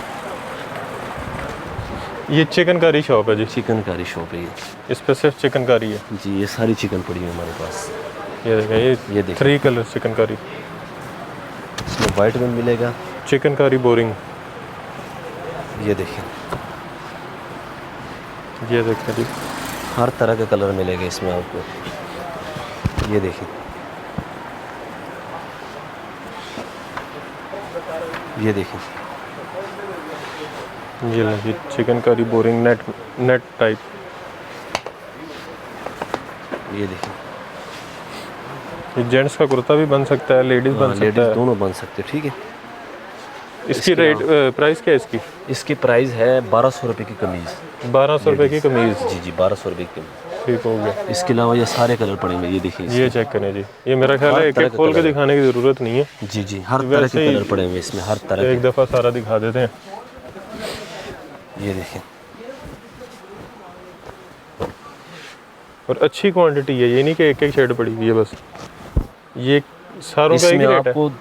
ये चिकनकारी शॉप है जी, चिकनकारी शॉप है ये। इस पर सिर्फ चिकनकारी है जी, ये सारी चिकन पड़ी है हमारे पास। ये देखें, ये ये देखें। 3 कलर चिकनकारी, इसमें वाइट में मिलेगा। चिकनकारी बोरिंग। ये देखें, ये देखें जी, हर तरह का कलर मिलेगा इसमें आपको। ये देखें, ये देखें, ये ना जी, चिकनकारी बोरिंग नेट टाइप। ये देखें, ये जेंट्स का कुर्ता भी बन सकता है, लेडीज़ बन सकता लेडीज़ है, दोनों बन सकते हैं, ठीक है। इसकी रेट प्राइस क्या है इसकी? इसकी प्राइस है 1200 रुपये की कमीज़। 1200 रुपये की कमीज़। जी जी 1200 रुपये की कमीज़। ठीक हो गया। इसके अलावा ये सारे कलर पड़ेंगे, ये देखिए। ये चेक करें जी, ये मेरा ख्याल है एक एक खोल के दिखाने की ज़रूरत नहीं है। जी जी हर तरह के कलर पड़े हुए इसमें, हर तरह एक दफ़ा सारा दिखा देते हैं। ये देखें, और अच्छी क्वांटिटी है, ये नहीं कि एक एक शेड पड़ी हुई है बस। ये सारों का एक इसमें रेट है? आपको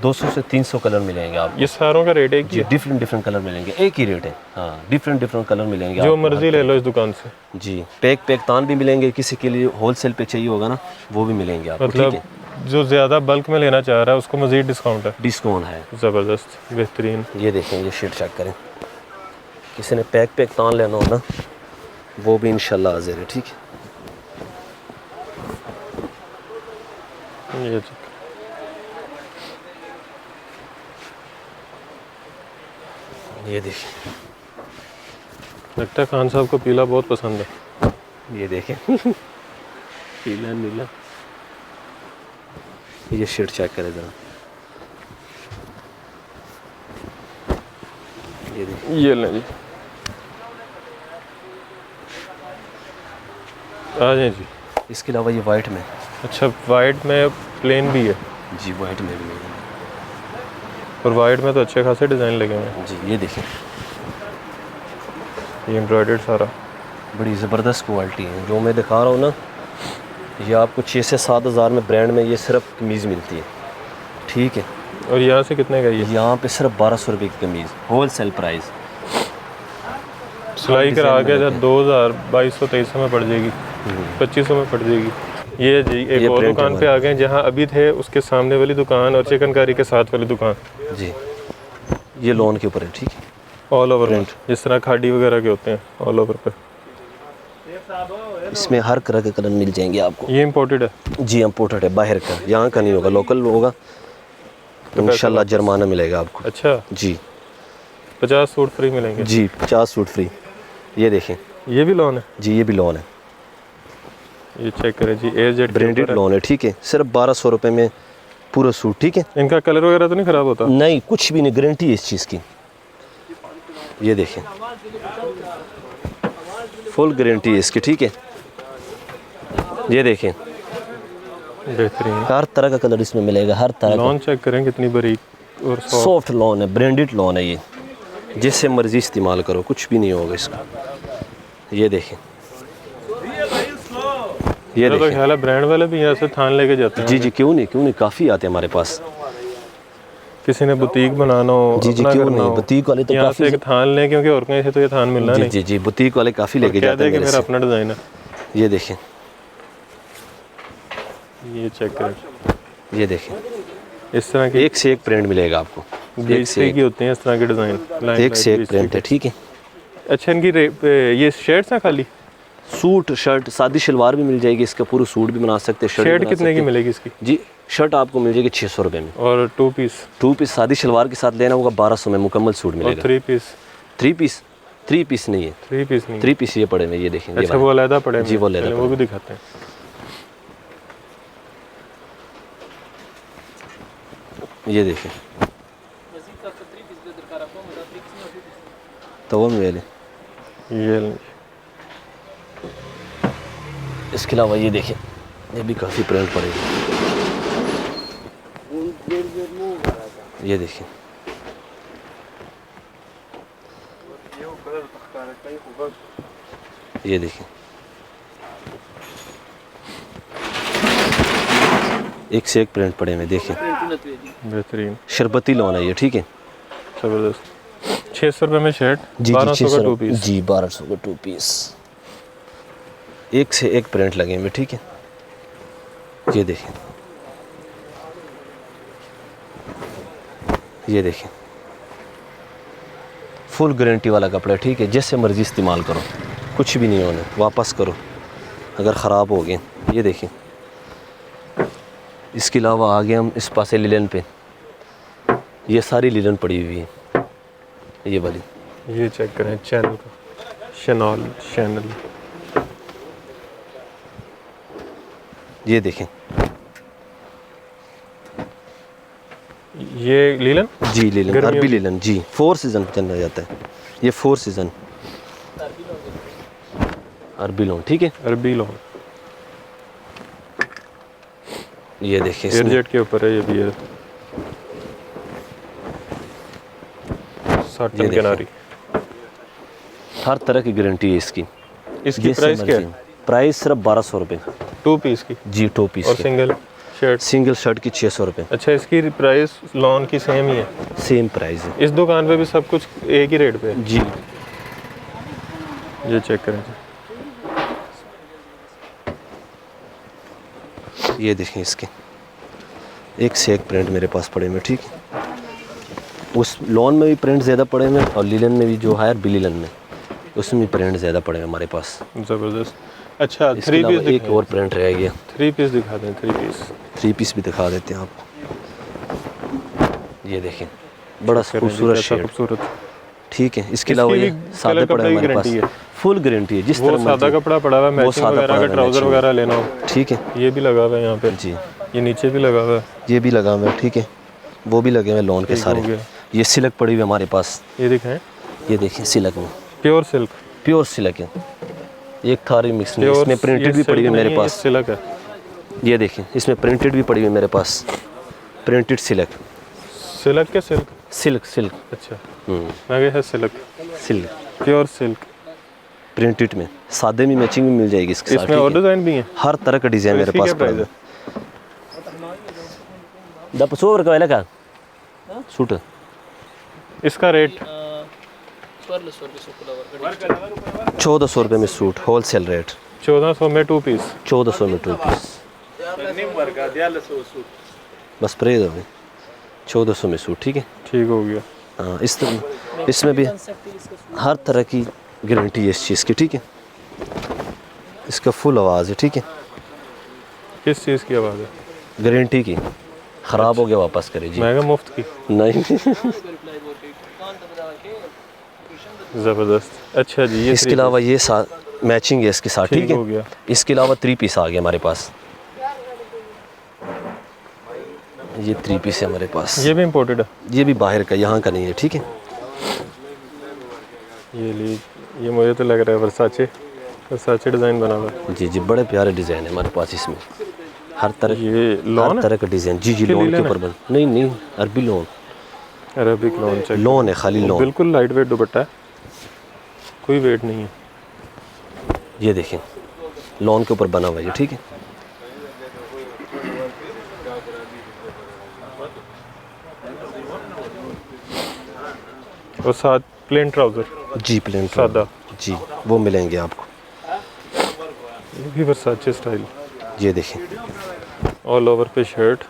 200 से 300 कलर मिलेंगे आपको। ये सारों का रेट एक ही जी है? डिफरेंट कलर मिलेंगे, एक ही रेट है। हाँ डिफरेंट कलर मिलेंगे जो आपको। मर्जी ले लो इस दुकान से। जी पैक तान भी मिलेंगे, किसी के लिए होलसेल पे चाहिए होगा ना वो भी मिलेंगे आपको, ठीक मतलब है। जो ज़्यादा बल्क में लेना चाह रहा है उसको मज़ीद डिस्काउंट है? डिस्काउंट है ज़बरदस्त, बेहतरीन। ये देखें, ये शीट चेक करें, किसी ने पैक तान लेना हो ना वो भी इंशाल्लाह हाजिर है, ठीक है। ये ये देखिए, लगता है खान साहब को पीला बहुत पसंद है। ये देखें पीला नीला। ये शीट चेक करें ज़रा, ये देखिए। ये लें जी, आ जाए जी। इसके अलावा ये वाइट में, अच्छा वाइट में प्लेन भी है? जी वाइट में भी है। और वाइट में तो अच्छे खासे डिज़ाइन लगे हुए हैं जी। ये देखें, ये एम्ब्रॉयडर्ड सारा, बड़ी ज़बरदस्त क्वालिटी है। जो मैं दिखा रहा हूँ ना, ये आपको 6 से 7 हज़ार में ब्रांड में ये सिर्फ कमीज़ मिलती है, ठीक है। और यहाँ से कितने का ये? यहाँ पे सिर्फ 1200 रुपये की कमीज़, होलसेल प्राइस। सिलाई करा के जब 2000 2200 2300 में पड़ जाएगी, 2500 में पड़ जाएगी। ये जी एक ये और print दुकान पे आ गए जहाँ अभी थे, उसके सामने वाली दुकान और चिकनकारी के साथ वाली दुकान जी, ये लॉन के ऊपर है, ठीक है। All over Print। जिस तरह खाड़ी वगैरह के होते हैं ऑल ओवर पे। इसमें हर तरह के कलर मिल जाएंगे आपको। ये इम्पोर्टेड है? जी इम्पोर्टेड है, बाहर का, यहाँ का नहीं होगा, लोकल होगा तो इंशाल्लाह जुर्माना मिलेगा आपको। अच्छा जी 50 सूट फ्री मिलेंगे? जी 50 सूट फ्री। ये देखें, ये भी लोन है? जी ये भी लोन है, ये चेक करें जी, एजेड ब्रांडेड लोन है, ठीक है। सिर्फ 1200 रुपये में पूरा सूट, ठीक है। इनका कलर वगैरह तो नहीं ख़राब होता? नहीं, कुछ भी नहीं, गारंटी है इस चीज़ की। ये देखें, फुल गारंटी है इसकी, ठीक है। ये देखें, बेहतरीन। हर तरह का कलर इसमें मिलेगा, हर तरह का। लोन चेक करें कितनी बारीक और सॉफ्ट लोन है, ब्रांडेड लोन है ये, जिससे मर्जी इस्तेमाल करो, कुछ भी नहीं होगा इसका। ये देखें, ये तो देखें। ख्याल है ब्रांड वाले भी यहाँ से थान लेके जाते हैं? जी जी, क्यों नहीं, काफ़ी आते हैं हमारे पास। किसी ने बुटीक बनाना हो, जी जी, अपना क्यों करना नहीं, हो, बुटीक वाले तो यहाँ काफ़ी। से एक थान लें, क्योंकि और कहीं से तो ये थान मिलना जी नहीं। जी जी, बुटीक वाले काफ़ी लेके क्या जाते हैं कि मेरे मेरा से। अपना डिज़ाइन है। ये देखें, ये चेक करें, ये देखें, इस तरह की एक से एक प्रिंट मिलेगा आपको, एक से की होती हैं इस तरह के डिज़ाइन, एक से एक प्रिंट है, ठीक है। अच्छा इनकी ये शर्ट्स हैं खाली? सूट शर्ट सादी शलवार भी मिल जाएगी, इसका पूरा सूट भी बना सकते हैं। शर्ट कितने की मिलेगी इसकी? जी शर्ट आपको मिल जाएगी 600 रुपये में। और 2 पीस? 2 पीस सादी शलवार के साथ लेना होगा 1200 में मुकम्मल सूट और मिलेगा। 3 पीस? 3 पीस, 3 पीस नहीं है, 3 पीस नहीं? 3 पीस ये पड़े हुए, ये देखें। अच्छा वो अलहदा पड़े जी, वो अलहदा वो भी दिखाते हैं। ये देखें, तो वो मिले। ये इसके अलावा ये देखें, ये भी काफ़ी प्रिंट पड़ेगा। ये देखें, ये देखें, एक से एक प्रिंट पड़े हुए, देखें। बेहतरीन शरबती लोन है ये, ठीक है। ज़बरदस्त। 600 रुपये में शर्ट, जी 1200 का 2 पीस? जी 1200 का 2 पीस, एक से एक प्रिंट लगे हुए, ठीक है। ये देखें, ये देखें, फुल गारंटी वाला कपड़ा, ठीक है। जैसे मर्जी इस्तेमाल करो, कुछ भी नहीं होने, वापस करो अगर ख़राब हो गए। ये देखें, इसके अलावा आगे हम इस पासे लिलन पे, ये सारी लिलन पड़ी हुई है, ये वाली। ये चेक करें चैनल का, चैनल। ये देखें, ये लीलन? जी लीलन, अरबी लीलन, जी 4 सीज़न चलना जाता है ये, 4 सीज़न अरबी लोन, ठीक है। अरबी लोन। ये देखिए, एयरजेट के ऊपर है, ये भी है, साटन किनारी, हर तरह की गारंटी है इसकी। इसकी प्राइस क्या है? प्राइस सिर्फ 1200 रुपये 2 पीस की? जी 2 पीस। और सिंगल शर्ट? सिंगल शर्ट की 600 रुपये। अच्छा इसकी प्राइस लोन की सेम ही है? सेम प्राइस है। इस दुकान पे भी सब कुछ एक ही रेट पे है? जी ये चेक करें, ये देखें, इसके एक से एक प्रिंट मेरे पास पड़े हुए, ठीक है। उस लोन में भी प्रिंट ज़्यादा पड़े हुए और लीलन में भी जो है अरबी लीलन में, उसमें भी प्रिंट ज़्यादा पड़े हुए हमारे पास। ज़बरदस्त। अच्छा 3 पीस एक और प्रिंट रह गया, 3 पीस दिखा दें। 3 पीस भी दिखा देते हैं आपको। ये देखें, बड़ा खूबसूरत शेड, खूबसूरत, ठीक है। इसके अलावा ये सादे पड़े हमारे पास, फुल गारंटी है। जिस तरह सादा कपड़ा पड़ा हुआ है, मैचिंग वगैरह का ट्राउज़र वगैरह लेना हो, ठीक है। ये भी लगा हुआ है यहाँ पे जी, ये नीचे भी लगा हुआ है, ये भी लगा हुआ है, ठीक है। वो भी लगे हुए लोन के सारे। ये सिल्क पड़ी हुई हमारे पास, ये दिखाएं। ये देखिए, सिल्क में प्योर सिल्क, प्योर सिल्क है। एक थारी मिक्स में, इसमें प्रिंटेड भी पड़ी हुई मेरे पास, सिल्क है। ये देखें, इसमें प्रिंटेड भी पड़ी हुई मेरे पास, प्रिंटेड सिल्क। सिल्क के सिल्क? सिल्क। अच्छा मैं है सिल्क, प्योर सिल्क प्रिंटेड में, सादे में मैचिंग भी मिल जाएगी इसके साथ। इसमें और डिज़ाइन भी हैं? हर तरह का डिज़ाइन मेरे पास पड़ा है। 10 रुपये का सूट, इसका रेट 1400 रुपये में सूट, होल सेल रेट। 1400 में 2 पीस? 1400 में 2 पीस। बस परहेज हो गई 1400 में सूट, ठीक है। ठीक हो गया। हाँ, इसमें भी हर तरह की गारंटी है इस चीज़ की, ठीक है। इसका फुल आवाज़ है, ठीक है। किस चीज़ की आवाज़ है? गारंटी की, ख़राब हो गया वापस करे जी। महंगा मुफ्त की? नहीं ज़बरदस्त। अच्छा जी, ये इसके अलावा ये मैचिंग है इसके साथ, ठीक हो है। गया। इसके अलावा 3 पीस आ गया हमारे पास, ये 3 पीस है हमारे पास। ये भी इम्पोर्टेड है? ये भी बाहर का, यहाँ का नहीं है, ठीक है। ये मुझे तो लग रहा है वर्साचे डिज़ाइन बना हुआ है। जी जी, बड़े प्यारे डिज़ाइन है हमारे पास इसमें, हर तरह लॉन हर तरह का डिज़ाइन। जी जी, लोन के ऊपर बन, नहीं अरबी lawn, Arabic lawn check. Lawn है, खाली लोन। बिल्कुल लाइट वेट दुपट्टा है, कोई वेट नहीं है। ये देखें, लोन के ऊपर बना हुआ है, ठीक है। और साथ प्लेन ट्राउज़र? जी, प्लेन सादा जी, वो मिलेंगे आपको। ये भी वर्साचे स्टाइल। ये देखें, ऑल ओवर पे शर्ट,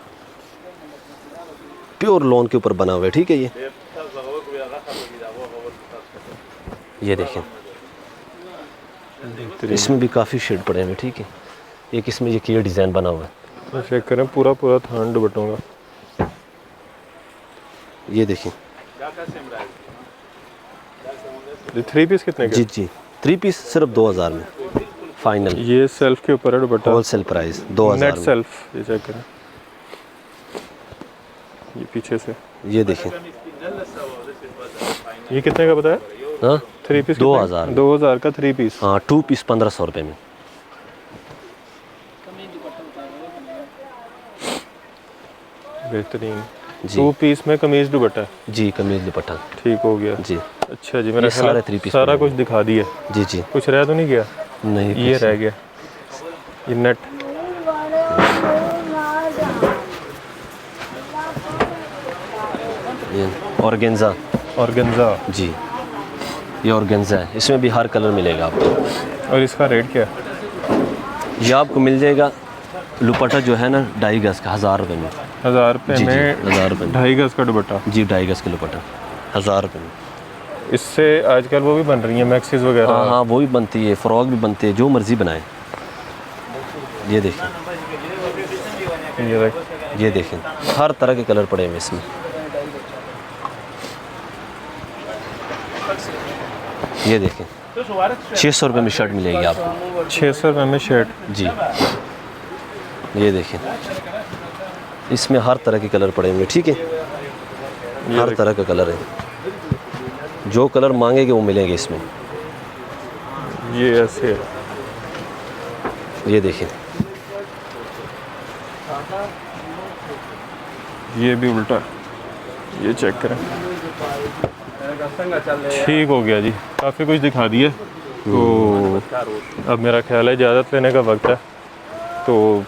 प्योर लोन के ऊपर बना हुआ है, ठीक है। ये देखें, इसमें भी काफ़ी शेड पड़े हुए, ठीक है। एक इसमें ये किया डिज़ाइन बना हुआ है, चेक करें, पूरा थान दुपट्टों का। ये देखें। ये 3 पीस कितने के? जी जी, 3 पीस सिर्फ 2000 में फाइनल। ये सेल्फ के ऊपर है दुपट्टा, होलसेल प्राइस 2000 नेट सेल्फ। ये चेक करें, ये पीछे से, ये देखें। ये कितने का बताया? हाँ, 3 पीस 2000 का 3 पीस। हाँ, 2 पीस 1500 रुपये में। बेहतरीन। जी, 2 पीस में कमीज दुपट्टा है? जी, कमीज दुपट्टा, ठीक हो गया जी। अच्छा जी, मेरा सारे 3 पीस सारा कुछ दिखा दिया। जी जी, कुछ रह तो नहीं गया? नहीं, ये रह गया, ये नेट। ये ऑर्गेन्जा जी, ये ऑर्गेन्जा है, इसमें भी हर कलर मिलेगा आपको। और इसका रेट क्या है? ये आपको मिल जाएगा दुपट्टा जो है ना 2.5 गज का 1000 रुपये में। 1000 रुपये जी, में? 1000 रुपये में 2.5 गज का दुपट्टा? जी, 2.5 गज का दुपट्टा 1000 रुपये में। इससे आजकल वो भी बन रही है मैक्सीज वगैरह? हाँ हाँ, वो भी बनती है, फ्रॉक भी बनती है, जो मर्जी बनाए। ये देखें, ये देखें, हर तरह के कलर पड़े हुए इसमें। ये देखें, 600 रुपये में शर्ट मिलेगी आपको। 600 रुपये में शर्ट? जी, ये देखें, इसमें हर तरह के कलर पड़े हुए, ठीक है। हर तरह का कलर है, जो कलर मांगेंगे वो मिलेंगे इसमें। ये ऐसे है, ये देखें, ये भी उल्टा, ये चेक करें। ठीक हो गया जी, काफ़ी कुछ दिखा दिया। तो अब मेरा ख्याल है इजाज़त लेने का वक्त है, तो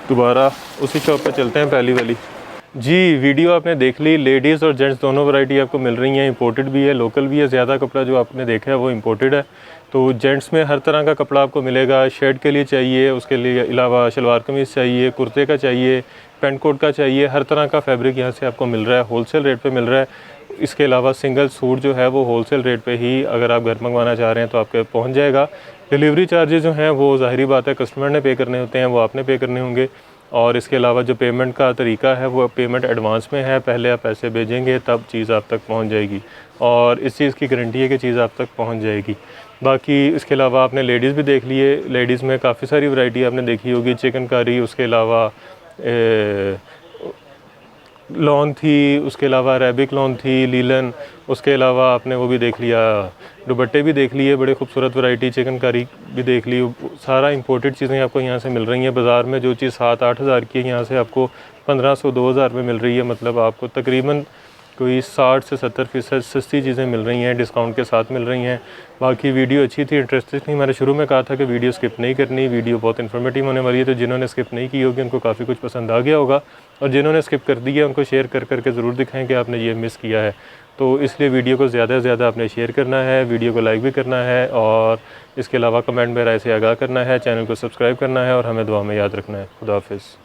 दोबारा उसी शॉप पे चलते हैं, पहली वाली। जी, वीडियो आपने देख ली। लेडीज़ और जेंट्स दोनों वैरायटी आपको मिल रही हैं, इंपोर्टेड भी है, लोकल भी है। ज़्यादा कपड़ा जो आपने देखा है वो इंपोर्टेड है। तो जेंट्स में हर तरह का कपड़ा आपको मिलेगा। शर्ट के लिए चाहिए, उसके लिए अलावा शलवार कमीज़ चाहिए, कुर्ते का चाहिए, पेंट कोट का चाहिए, हर तरह का फैब्रिक यहाँ से आपको मिल रहा है, होलसेल रेट पे मिल रहा है। इसके अलावा सिंगल सूट जो है वो होलसेल रेट पे ही अगर आप घर मंगवाना चाह रहे हैं तो आपके पहुँच जाएगा। डिलीवरी चार्जेस जो हैं वो ज़ाहिरी बात है कस्टमर ने पे करने होते हैं, वो आपने पे करने होंगे। और इसके अलावा जो पेमेंट का तरीका है वो पेमेंट एडवांस में है, पहले आप पैसे भेजेंगे तब चीज़ आप तक पहुंच जाएगी, और इस चीज़ की गारंटी है कि चीज़ आप तक पहुंच जाएगी। बाकी इसके अलावा आपने लेडीज़ भी देख लिए, लेडीज़ में काफ़ी सारी वैरायटी आपने देखी होगी, चिकनकारी, उसके अलावा लॉन थी, उसके अलावा अरेबिक लॉन थी, लीलन, उसके अलावा आपने वो भी देख लिया, दुपट्टे भी देख लिए, बड़े खूबसूरत वैरायटी, चिकनकारी भी देख ली। सारा इंपोर्टेड चीज़ें आपको यहाँ से मिल रही हैं। बाज़ार में जो चीज़ 7-8 हज़ार की है यहाँ से आपको 1500-2000 में मिल रही है। मतलब आपको तकरीबन कोई 60 से 70% सस्ती चीज़ें मिल रही हैं, डिस्काउंट के साथ मिल रही हैं। बाकी वीडियो अच्छी थी, इंटरेस्टिंग थी। मैंने शुरू में कहा था कि वीडियो स्किप नहीं करनी, वीडियो बहुत इन्फॉर्मेटिव होने वाली है। तो जिन्होंने स्किप नहीं की होगी उनको काफ़ी कुछ पसंद आ गया होगा, और जिन्होंने स्किप कर दिया उनको शेयर कर करके ज़रूर दिखाएं कि आपने ये मिस किया है। तो इसलिए वीडियो को ज़्यादा से ज़्यादा आपने शेयर करना है, वीडियो को लाइक भी करना है, और इसके अलावा कमेंट में राय से आगाह करना है, चैनल को सब्सक्राइब करना है, और हमें दुआ में याद रखना है। खुदा हाफिज़।